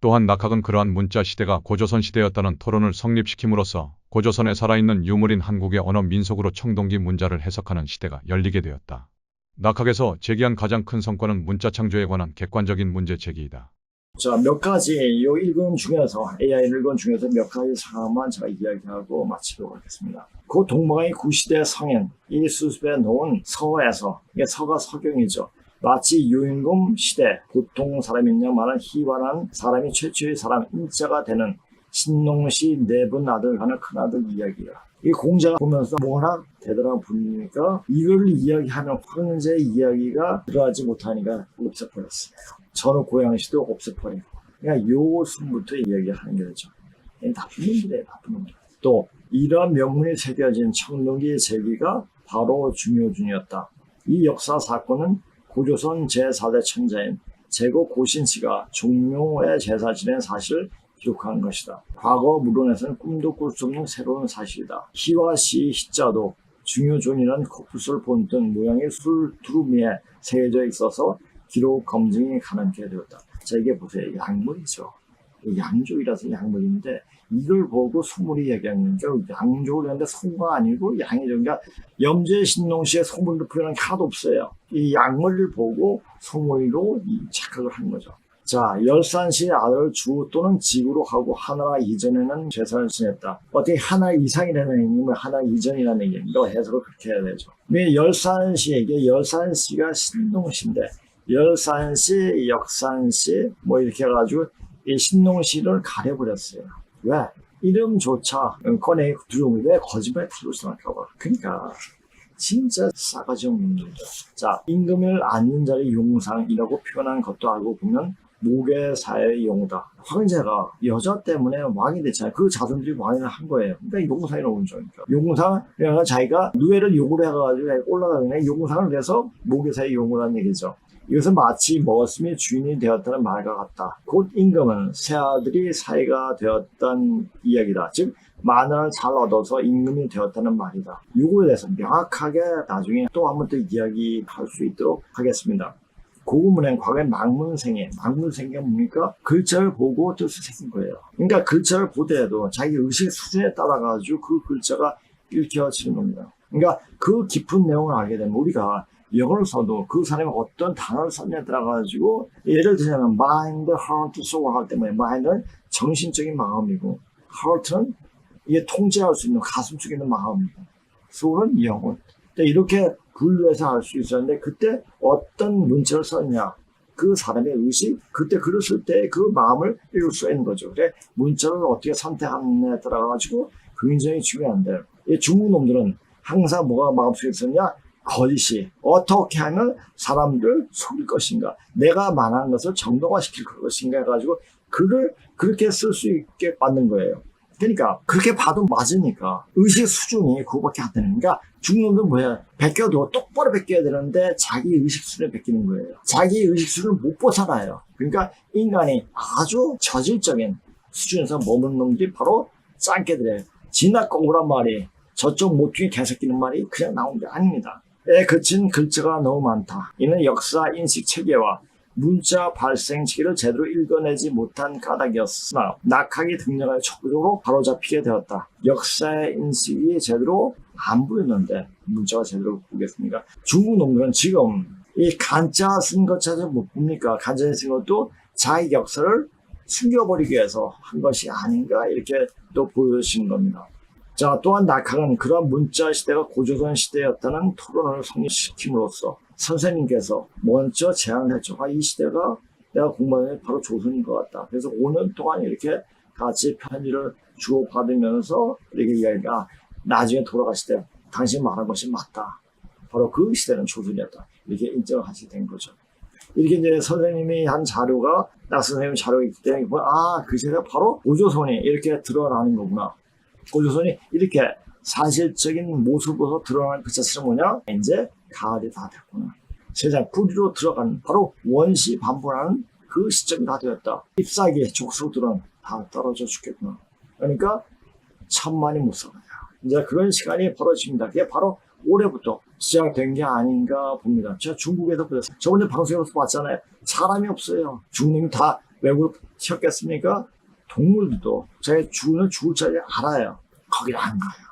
또한 낙학은 그러한 문자 시대가 고조선 시대였다는 토론을 성립시킴으로써 고조선에 살아있는 유물인 한국의 언어 민속으로 청동기 문자를 해석하는 시대가 열리게 되었다. 낙학에서 제기한 가장 큰 성과는 문자 창조에 관한 객관적인 문제 제기이다. 자, 몇 가지 이 읽은 중에서 AI 읽은 중에서 몇 가지 상황만 제가 이야기하고 마치도록 하겠습니다. 그 동방의 구시대 성인 이 수습에 놓은 서에서 이게 서가 서경이죠. 마치 유임금 시대 보통 사람이냐 말한 희화한 사람이 최초의 사람 인자가 되는 신농시 네분 아들 가는 큰아들 이야기야. 이 공자가 보면서 뭐나 대단한 분이니까 이걸 이야기하면 황제 이야기가 들어가지 못하니까 없애버렸어요. 전후 고양시도 없애버리고 그냥 요 순부터 이야기하는 거죠. 나쁜 놈들이에요. 나쁜 놈들. 또 이러한 명문이 새겨진 청동기 제기가 바로 중효준이었다. 이 역사 사건은 고조선 제4대 천자인 제고 고신씨가 종묘의 제사 지낸 사실을 기록한 것이다. 과거 물론에서는 꿈도 꿀 수 없는 새로운 사실이다. 희와 시 희자도 중효존이라는 코뿔소를 본뜬 모양의 술 두루미에 새겨져 있어서 기록 검증이 가능하게 되었다. 자, 이게 보세요. 약물이죠. 양조이라서 약물인데 이걸 보고 소물이 얘기하는 게 양조를 하는데 소가 아니고 양이죠. 그러니까 염제 신농시에 소물을 표현한 게 하나도 없어요. 이 약물을 보고 소물로 착각을 한 거죠. 자, 열산시의 아들을 주 또는 직으로 하고 하나라 이전에는 제사를 지냈다. 어떻게 하나 이상이라는 얘기면 하나 이전이라는 얘기입니다. 해석을 그렇게 해야 되죠. 열산시에게 열산시가 신농시인데 열산시, 역산시 뭐 이렇게 해가지고 이 신농시를 가려버렸어요. 왜? 이름조차 꺼내 두려움이 왜 거짓말에 탈을 생각할까 봐. 그러니까 진짜 싸가지 없는 놈들. 자, 임금을 앉는 자리 용상이라고 표현한 것도 알고 보면 모계사의 용우다. 황제가 여자 때문에 왕이 됐잖아요. 그 자손들이 왕을 한 거예요. 그러니까 용상이라고 하는 거니까. 용상, 그러니까 자기가 누에를 용으로 해가지고 올라가는 용상을 해서 모계사의 용우라는 얘기죠. 이것은 마치 먹었으니 주인이 되었다는 말과 같다. 곧 임금은 새 아들이 사이가 되었다는 이야기다. 즉 만화를 잘 얻어서 임금이 되었다는 말이다. 이거에 대해서 명확하게 나중에 또 한 번 더 이야기할 수 있도록 하겠습니다. 고구문엔 과거에 망문생이가 뭡니까? 글자를 보고 뜻을 새긴 거예요. 그러니까 글자를 보더라도 자기 의식 수준에 따라가지고 그 글자가 읽혀지는 겁니다. 그러니까 그 깊은 내용을 알게 되면 우리가 영어를 써도 그 사람이 어떤 단어를 썼냐에 따라가지고 예를 들자면 mind, heart, soul 할 때 뭐예요? mind는 정신적인 마음이고 heart는 이게 통제할 수 있는 가슴 속에 있는 마음이고 soul은 영혼. 이렇게 분류해서 알 수 있었는데 그때 어떤 문자를 썼냐 그 사람의 의식 그때 글을 쓸 때 그 마음을 읽을 수 있는 거죠. 그래 문자를 어떻게 선택하느냐에 따라가지고 굉장히 중요한데 이 중국 놈들은 항상 뭐가 마음속에 있었냐 거짓이 어떻게 하면 사람들 속일 것인가 내가 말하는 것을 정당화시킬 것인가 해가지고 글을 그렇게 쓸 수 있게 만든 거예요. 그러니까 그렇게 봐도 맞으니까 의식 수준이 그거밖에 안 되는 그러니까 중국놈들은 뭐야 베껴도 똑바로 베껴야 되는데 자기 의식 수준에 베끼는 거예요. 자기 의식 수준을 못 벗어나요. 그러니까 인간이 아주 저질적인 수준에서 머무는 놈들이 바로 짱깨들이에요. 진학공부란 말이 저쪽 모퉁이 개새끼는 말이 그냥 나온 게 아닙니다. 에 그친 글자가 너무 많다. 이는 역사 인식 체계와 문자 발생 시기를 제대로 읽어내지 못한 까닭이었으나 낙학이 등장하여 적극적으로 바로잡히게 되었다. 역사의 인식이 제대로 안 보였는데 문자가 제대로 보겠습니까? 중국 놈들은 지금 이 간자 쓴 것 자체 못 봅니까? 간자 쓴 것도 자기 역사를 숨겨버리기 위해서 한 것이 아닌가 이렇게 또 보여주신 겁니다. 자, 또한 낙학은 그러한 문자 시대가 고조선 시대였다는 토론을 성립시킴으로써 선생님께서 먼저 제안을 했죠. 이 시대가 내가 공부하는 게 바로 조선인 것 같다. 그래서 5년 동안 이렇게 같이 편지를 주고받으면서 이렇게 이야기가 나중에 돌아가실 때 당신 말한 것이 맞다. 바로 그 시대는 조선이었다. 이렇게 인정을 하시게 된 거죠. 이렇게 이제 선생님이 한 자료가 낙 선생님 자료가 있기 때문에 그 시대가 바로 고조선이 이렇게 드러나는 거구나. 고조선이 이렇게 사실적인 모습으로 드러나는 그 자체는 뭐냐? 이제 가을이 다 됐구나. 세상 뿌리로 들어간 바로 원시 반복하는 그 시점이 다 되었다. 잎사귀 족속들은 다 떨어져 죽겠구나. 그러니까 천만이 못 살아요. 이제 그런 시간이 벌어집니다. 그게 바로 올해부터 시작된 게 아닌가 봅니다. 제가 중국에서 그랬어요. 저번에 방송에서 봤잖아요. 사람이 없어요. 중국이 다 외국으로 튀었겠습니까? 동물들도 제 죽을 자리 알아요. 거기를 안 가요.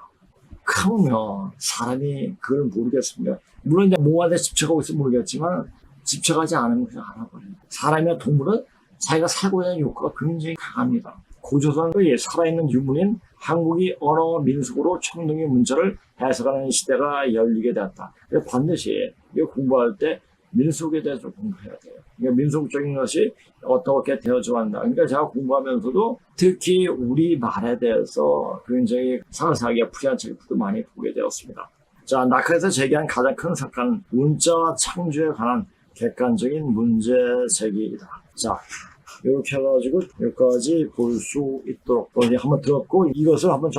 하면 사람이 그걸 모르겠습니다. 물론 이제 뭐하다 집착하고 있으면 모르겠지만 집착하지 않으면 그냥 알아버려요. 사람이나 동물은 자기가 살고 있는 욕구가 굉장히 강합니다. 고조선의 살아있는 유물인 한국이 언어 민속으로 청동기 문자를 해석하는 시대가 열리게 되었다. 그래서 반드시 이거 공부할 때 민속에 대해서 공부해야 돼요. 그러니까 민속적인 것이 어떻게 되어져 왔나. 그러니까 제가 공부하면서도 특히 우리 말에 대해서 굉장히 상세하게 풀이한 책도 많이 보게 되었습니다. 자, 낙하에서 제기한 가장 큰 사건, 문자 창조에 관한 객관적인 문제 제기이다. 자, 이렇게 해가지고 여기까지 볼 수 있도록 한번 들었고, 이것을 한번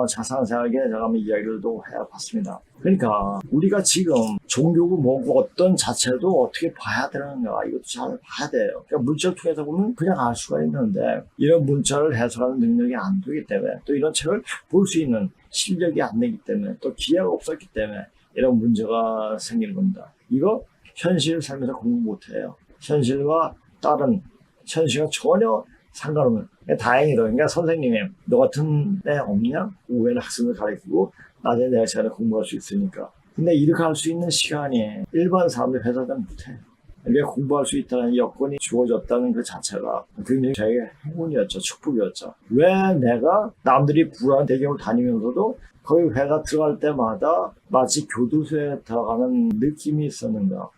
자상하게 제가 한번 이야기를 또 해봤습니다. 그러니까 우리가 지금 종교고 뭐고 어떤 자체도 어떻게 봐야 되는가, 이것도 잘 봐야 돼요. 그러니까 문자를 통해서 보면 그냥 알 수가 있는데 이런 문자를 해석하는 능력이 안 되기 때문에, 또 이런 책을 볼 수 있는 실력이 안 되기 때문에, 또 기회가 없었기 때문에 이런 문제가 생기는 겁니다. 이거 현실 삶에서 공부 못해요. 현실과 다른 현실과 전혀 상관없는. 다행히도 그러니까 선생님이 너 같은 애 없냐? 오후에는 학생을 가르치고 낮에 내가 시간에 공부할 수 있으니까. 근데 이렇게 할 수 있는 시간이 일반 사람들 회사는 못해요. 그러니까 공부할 수 있다는 여건이 주어졌다는 그 자체가 굉장히 저에게 행운이었죠. 축복이었죠. 왜 내가 남들이 불안한 대경을 다니면서도 거기 회사 들어갈 때마다 마치 교도소에 들어가는 느낌이 있었는가.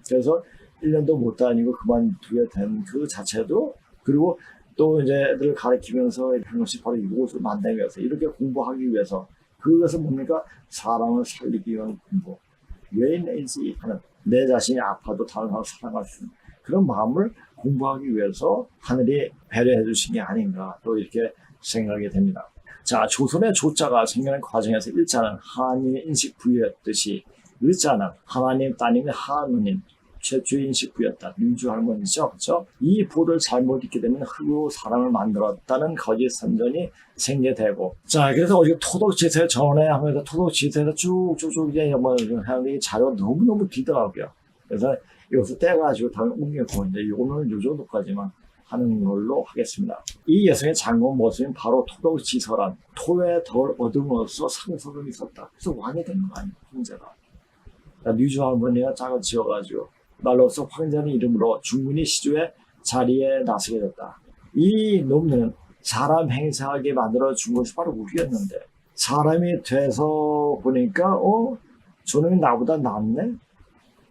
그래서 1년도 못 다니고 그만두게 된 그 자체도, 그리고 또 이제 애들을 가르치면서 한 것이 바로 이것을 만들기 위해서, 이렇게 공부하기 위해서, 그것은 뭡니까? 사람을 살리기 위한 공부. 왜 있는지 하는, 내 자신이 아파도 다른 사람을 사랑할 수 있는 그런 마음을 공부하기 위해서 하늘이 배려해 주신 게 아닌가, 또 이렇게 생각이 됩니다. 자, 조선의 조자가 생겨난 과정에서 일자는 하나님의 인식 부여했듯이, 을자는 하나님 따님의 하느님 최초의 인식부였다. 민주 할머니죠. 그렇죠? 이 보를 잘못 읽게 되면 흙으로 사람을 만들었다는 거짓 선전이 생겨되고. 자, 그래서 어제 토독지세 전에 하면서 토독지세에서 쭉쭉쭉 이제 뭐 하는데 이 자료가 너무너무 길더라고요. 그래서 이것을 떼가지고 다음에 옮겼고, 이제 오늘 요 정도까지만 하는 걸로 하겠습니다. 이 여성의 장군 모습은 바로 토독지서란 토에 덜 얻음으로써 상속음이 있었다. 그래서 왕이 된 거 아니에요, 황제가. 류주 할머니가 짝을 지어가지고 말로써 황제의 이름으로 중군이 시조의 자리에 나서게 됐다. 이 놈들은 사람 행사하게 만들어준 것이 바로 우리였는데, 사람이 돼서 보니까 저놈이 나보다 낫네?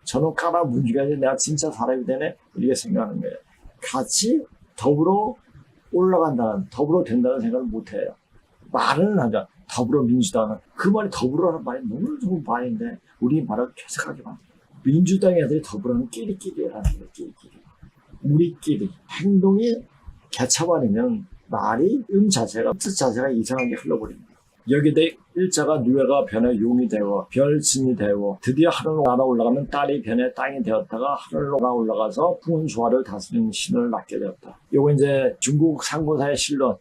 저놈 깔아 문지가지 내가 진짜 사람이 되네? 이렇게 생각하는 거예요. 같이 더불어 올라간다는, 더불어 된다는 생각을 못해요. 말은 하죠. 더불어민주당은, 그 말이 더불어라는 말이 너무 좋은 말인데 우리 말을 퇴색하게 만들어요. 민주당 애들이 더불어는 끼리끼리라는 거예요. 끼리끼리. 우리끼리. 행동이 개차반이면 말이 자체가, 뜻 자체가 이상하게 흘러버립니다. 여기에 일자가 누에가 변해 용이 되고 별신이 되고, 드디어 하늘로 날아올라가면 딸이 변해 땅이 되었다가 하늘로 날아올라가서 풍운 조화를 다스리는 신을 낳게 되었다. 요거 이제 중국 상고사의 실론,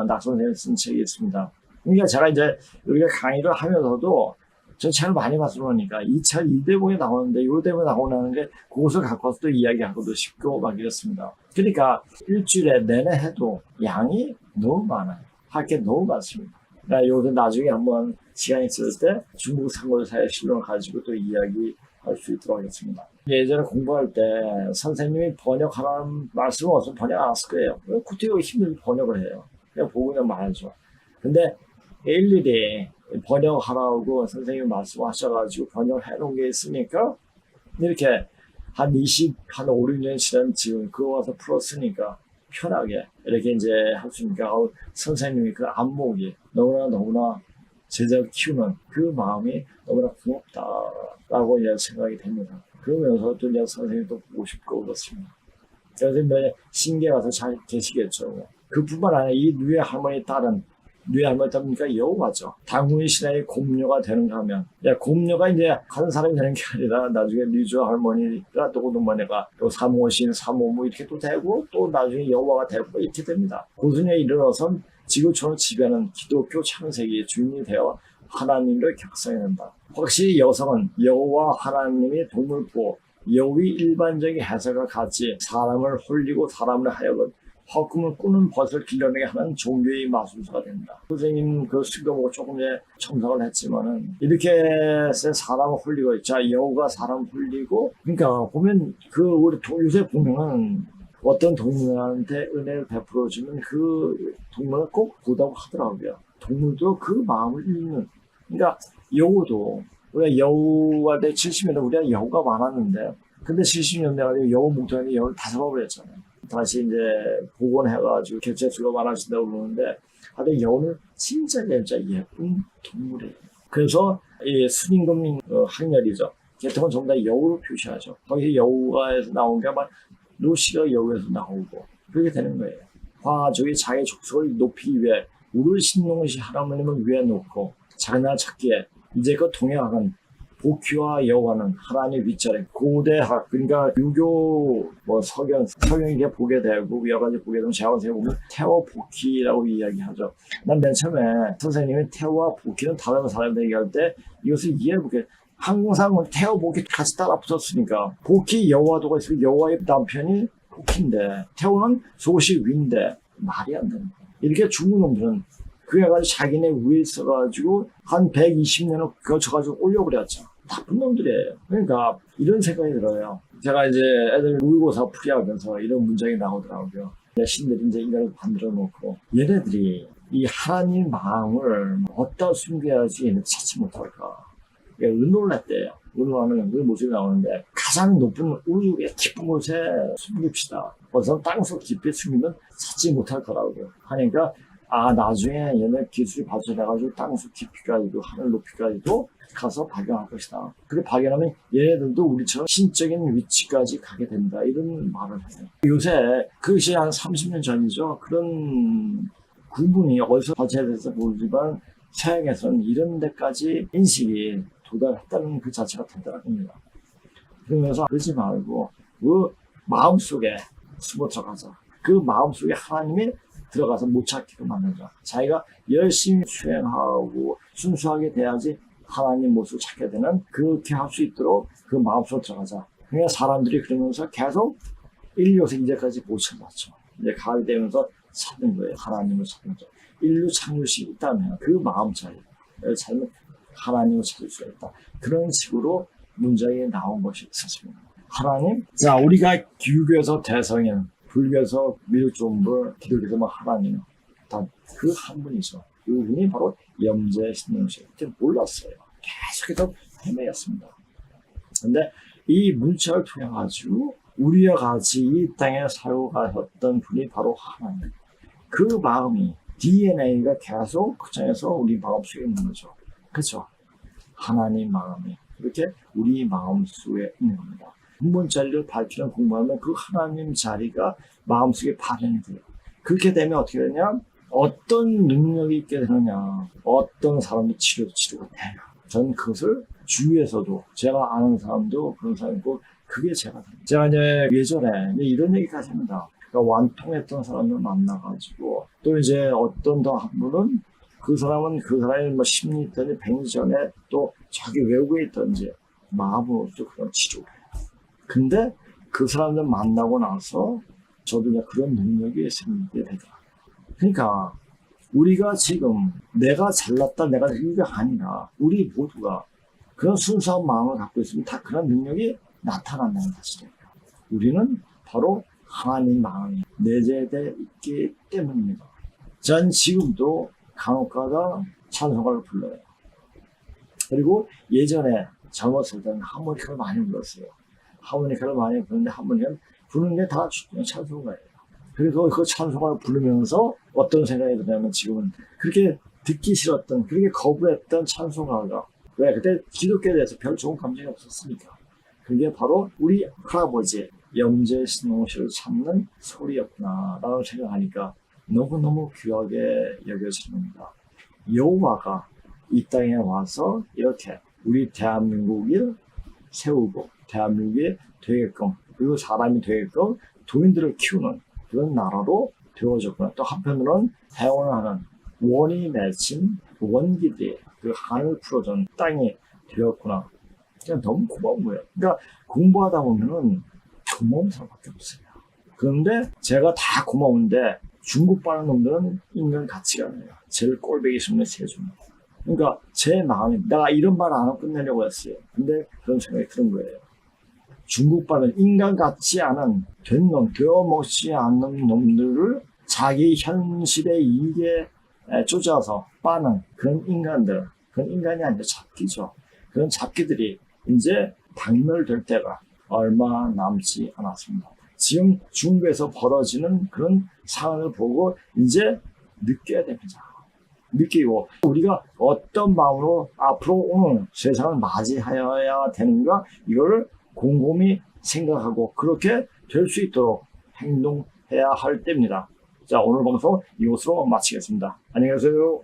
낙 선생님이 쓴 책이 있습니다. 그러니까 제가 이제 여기가 강의를 하면서도 전 책을 많이 봤으러 보니까 이 책 일대봉에 나오는데 이 대목에 나오는 게 그것을 갖고 와서 또 이야기하고도 쉽고 막 이렇습니다. 그러니까 일주일에 내내 해도 양이 너무 많아요. 할 게 너무 많습니다. 그러니까 요새 나중에 한번 시간이 있을 때 중국 상고사의 실론을 가지고 또 이야기할 수 있도록 하겠습니다. 예전에 공부할 때 선생님이 번역하라는 말씀을 어서 번역 안 했을 거예요. 그때 힘들게 번역을 해요. 그냥 보고 그냥 말하죠. 근데 일일이 번역하라고 선생님이 말씀하셔가지고 번역해 놓은 게 있으니까 이렇게 한 5, 6년 지난 지금 그거 와서 풀었으니까 편하게 이렇게 이제 할 수 있으니까 선생님이 그 안목이 너무나 제자를 키우는 그 마음이 너무나 고맙다라고 이제 생각이 됩니다. 그러면서 또 이제 선생님이 또 보고 싶고 그렇습니다. 그래서 신기해 가서 잘 계시겠죠. 그뿐만 아니라 이 누에 할머니 딸은, 누에 할머니 딸이니까 여호와죠. 당군의 신하의 곰녀가 되는가 하면, 곰녀가 이제 한 사람이 되는 게 아니라 나중에 류주 할머니가 또 고동마네가 또 사모신, 사모무 이렇게 또 되고, 또 나중에 여호와가 되고 이렇게 됩니다. 고순에 이르러선 지구촌을 지배하는 기독교 창세기의 주인이 되어 하나님을 격상한다. 확실히 여성은 여호와 하나님이 동물포, 여우의 일반적인 해석과 같이 사람을 홀리고 사람을 하여금 헛꿈을 꾸는 벗을 길러내게 하는 종교의 마술사가 된다. 선생님 그 수교 보고 조금 전에 첨삭을 했지만은 이렇게 사람을 홀리고 자 여우가 사람을 홀리고 그러니까 보면 그 우리 요새 보면은 어떤 동물한테 은혜를 베풀어주면 그 동물을 꼭 보다고 하더라고요. 동물도 그 마음을 읽는. 그러니까 여우도 우리가 여우한테 70년대 우리가 여우가 많았는데 근데 70년대 가지고 여우 목장에 여우를 다 잡아버렸잖아요. 다시 이제 복원해가지고 개체수가 많아진다고 그러는데 하여튼 여우는 진짜 예쁜 동물이에요. 그래서 이 순임금 학렬이죠. 개통은 전부 다 여우로 표시하죠. 거기 여우가에서 나온 게 아마 노시가 여우에서 나오고 그렇게 되는 거예요. 화족이 자기 족속을 높이기 위해 우를 신농시 하나님을 위해 놓고 자기나 찾기에 이제껏 동행하는 복희와 여호와는 하나님의 윗자리 고대학 그러니까 유교 서경 이게 보게 되고 여러 가지 보게 되면 제가 보면 태와 복희라고 이야기하죠. 난 맨 처음에 선생님이 태와 복희는 다른 사람들 얘기할 때 이것을 이해해보게 항상 태와 복희 같이 따라 붙었으니까 복희 여호와도가 있고 여호와의 남편이 복희인데 태호는 소시 위인데 말이 안 되는 거야. 이렇게 중국 놈들은 그래가지고 자기네 위에 있어가지고 한 120년을 거쳐가지고 올려버렸죠. 나쁜 놈들이에요. 그러니까 이런 생각이 들어요. 제가 이제 애들 모의고사 풀이하면서 이런 문장이 나오더라고요. 신들이 이제 이걸 만들어 놓고 얘네들이 이 하나님 마음을 어디다 숨겨야지 얘네들 찾지 못할까. 의논했대요. 의논하면 그 모습이 나오는데 가장 높은 우주의 깊은 곳에 숨깁시다. 어디서 땅속 깊이 숨기면 찾지 못할 거라고요. 하니까 나중에 얘네 기술이 발전해가지고 땅속 깊이까지도 하늘 높이까지도 가서 발견할 것이다. 그리고 발견하면 얘네들도 우리처럼 신적인 위치까지 가게 된다. 이런 말을 해요. 요새 그것이 한 30년 전이죠. 그런 구분이 어디서 발전해서 모르지만 서양에서는 이런 데까지 인식이 도달했다는 그 자체가 대단한 겁니다. 그러면서 그러지 말고 그 마음속에 숨어 들어가자. 그 마음속에 하나님이 들어가서 못 찾기도 만들자. 자기가 열심히 수행하고 순수하게 돼야지 하나님 모습을 찾게 되는 그렇게 할 수 있도록 그 마음속으로 들어가자. 그러니까 사람들이 그러면서 계속 인류에서 이제까지 못 찾았죠. 이제 가을 되면서 찾는 거예요. 하나님을 찾는 거죠. 인류 창조식이 있다면 그 마음 차이를 찾으면 하나님을 찾을 수가 있다. 그런 식으로 문장이 나온 것이 있었습니다. 하나님, 자 우리가 기독교에서 대성인, 불교에서 미륵존불, 기독교에서 하나님, 다 그 한 분이죠. 그 분이 바로 염제신명실. 그때 몰랐어요. 계속해서 헤매였습니다. 근데 이 문자를 통해 가지고 우리와 같이 이 땅에 살아가셨던 분이 바로 하나님. 그 마음이 DNA가 계속 그 장에서 우리 마음속에 있는 거죠. 그렇죠? 하나님 마음이 그렇게 우리 마음속에 있는 겁니다. 근본자리를 밝히는 공부하면 그 하나님 자리가 마음속에 발현이 돼요. 그렇게 되면 어떻게 되냐? 어떤 능력이 있게 되느냐? 어떤 사람이 치료가 돼요. 저는 그것을 주위에서도 제가 아는 사람도 그런 사람이 있고 그게 제가 이제 예전에 이런 얘기까지 합니다. 그러니까 완통했던 사람을 만나가지고 또 이제 어떤 한 분은 그 사람이 뭐 10년 있든지 100년 전에 또 자기 외국에 있든지 마음으로도 그런 치료를 해요. 근데 그 사람들 만나고 나서 저도 이제 그런 능력이 생기게 되더라고요. 그러니까 우리가 지금 내가 잘났다 내가 이게 아니라 우리 모두가 그런 순수한 마음을 갖고 있으면 다 그런 능력이 나타난다는 사실이에요. 우리는 바로 하나님 마음이 내재되어 있기 때문입니다. 전 지금도 간혹가다 찬송가를 불러요. 그리고 예전에 젊었을 때는 하모니카를 많이 불렀어요. 하모니카를 많이 부르는데 하모니카는 부르는 게 다 찬송가예요. 그래서 그 찬송가를 부르면서 어떤 생각이 드냐면 지금은 그렇게 듣기 싫었던, 그렇게 거부했던 찬송가가 왜? 그때 기독교에 대해서 별 좋은 감정이 없었으니까. 그게 바로 우리 할아버지 염제신농실을 찾는 소리였구나 라고 생각하니까 너무너무 귀하게 여겨지는 겁니다. 여호와가 이 땅에 와서 이렇게 우리 대한민국을 세우고 대한민국이 되게끔 그리고 사람이 되게끔 도인들을 키우는 그런 나라로 되어졌구나. 또 한편으로는 해원하는 원이 맺힌 원기들이 그 한을 풀어준 땅이 되었구나. 그냥 너무 고마운 거예요. 그러니까 공부하다 보면은 고마운 사람밖에 없어요. 그런데 제가 다 고마운데 중국 빠른 놈들은 인간 가치가 아니에요. 제일 꼴보기 싫은 세종. 그러니까 제 마음이 내가 이런 말 안 하고 끝내려고 했어요. 근데 그런 생각이 드는 거예요. 중국 빠른 인간 같지 않은 된 놈, 되어먹지 않는 놈들을 자기 현실의 이익에 쫓아서 빠는 그런 인간들, 그런 인간이 아니라 잡기죠. 그런 잡기들이 이제 박멸될 때가 얼마 남지 않았습니다. 지금 중국에서 벌어지는 그런 상황을 보고 이제 느껴야 됩니다. 느끼고 우리가 어떤 마음으로 앞으로 오늘 세상을 맞이하여야 되는가 이걸 곰곰이 생각하고 그렇게 될 수 있도록 행동해야 할 때입니다. 자, 오늘 방송 이것으로 마치겠습니다. 안녕히 계세요.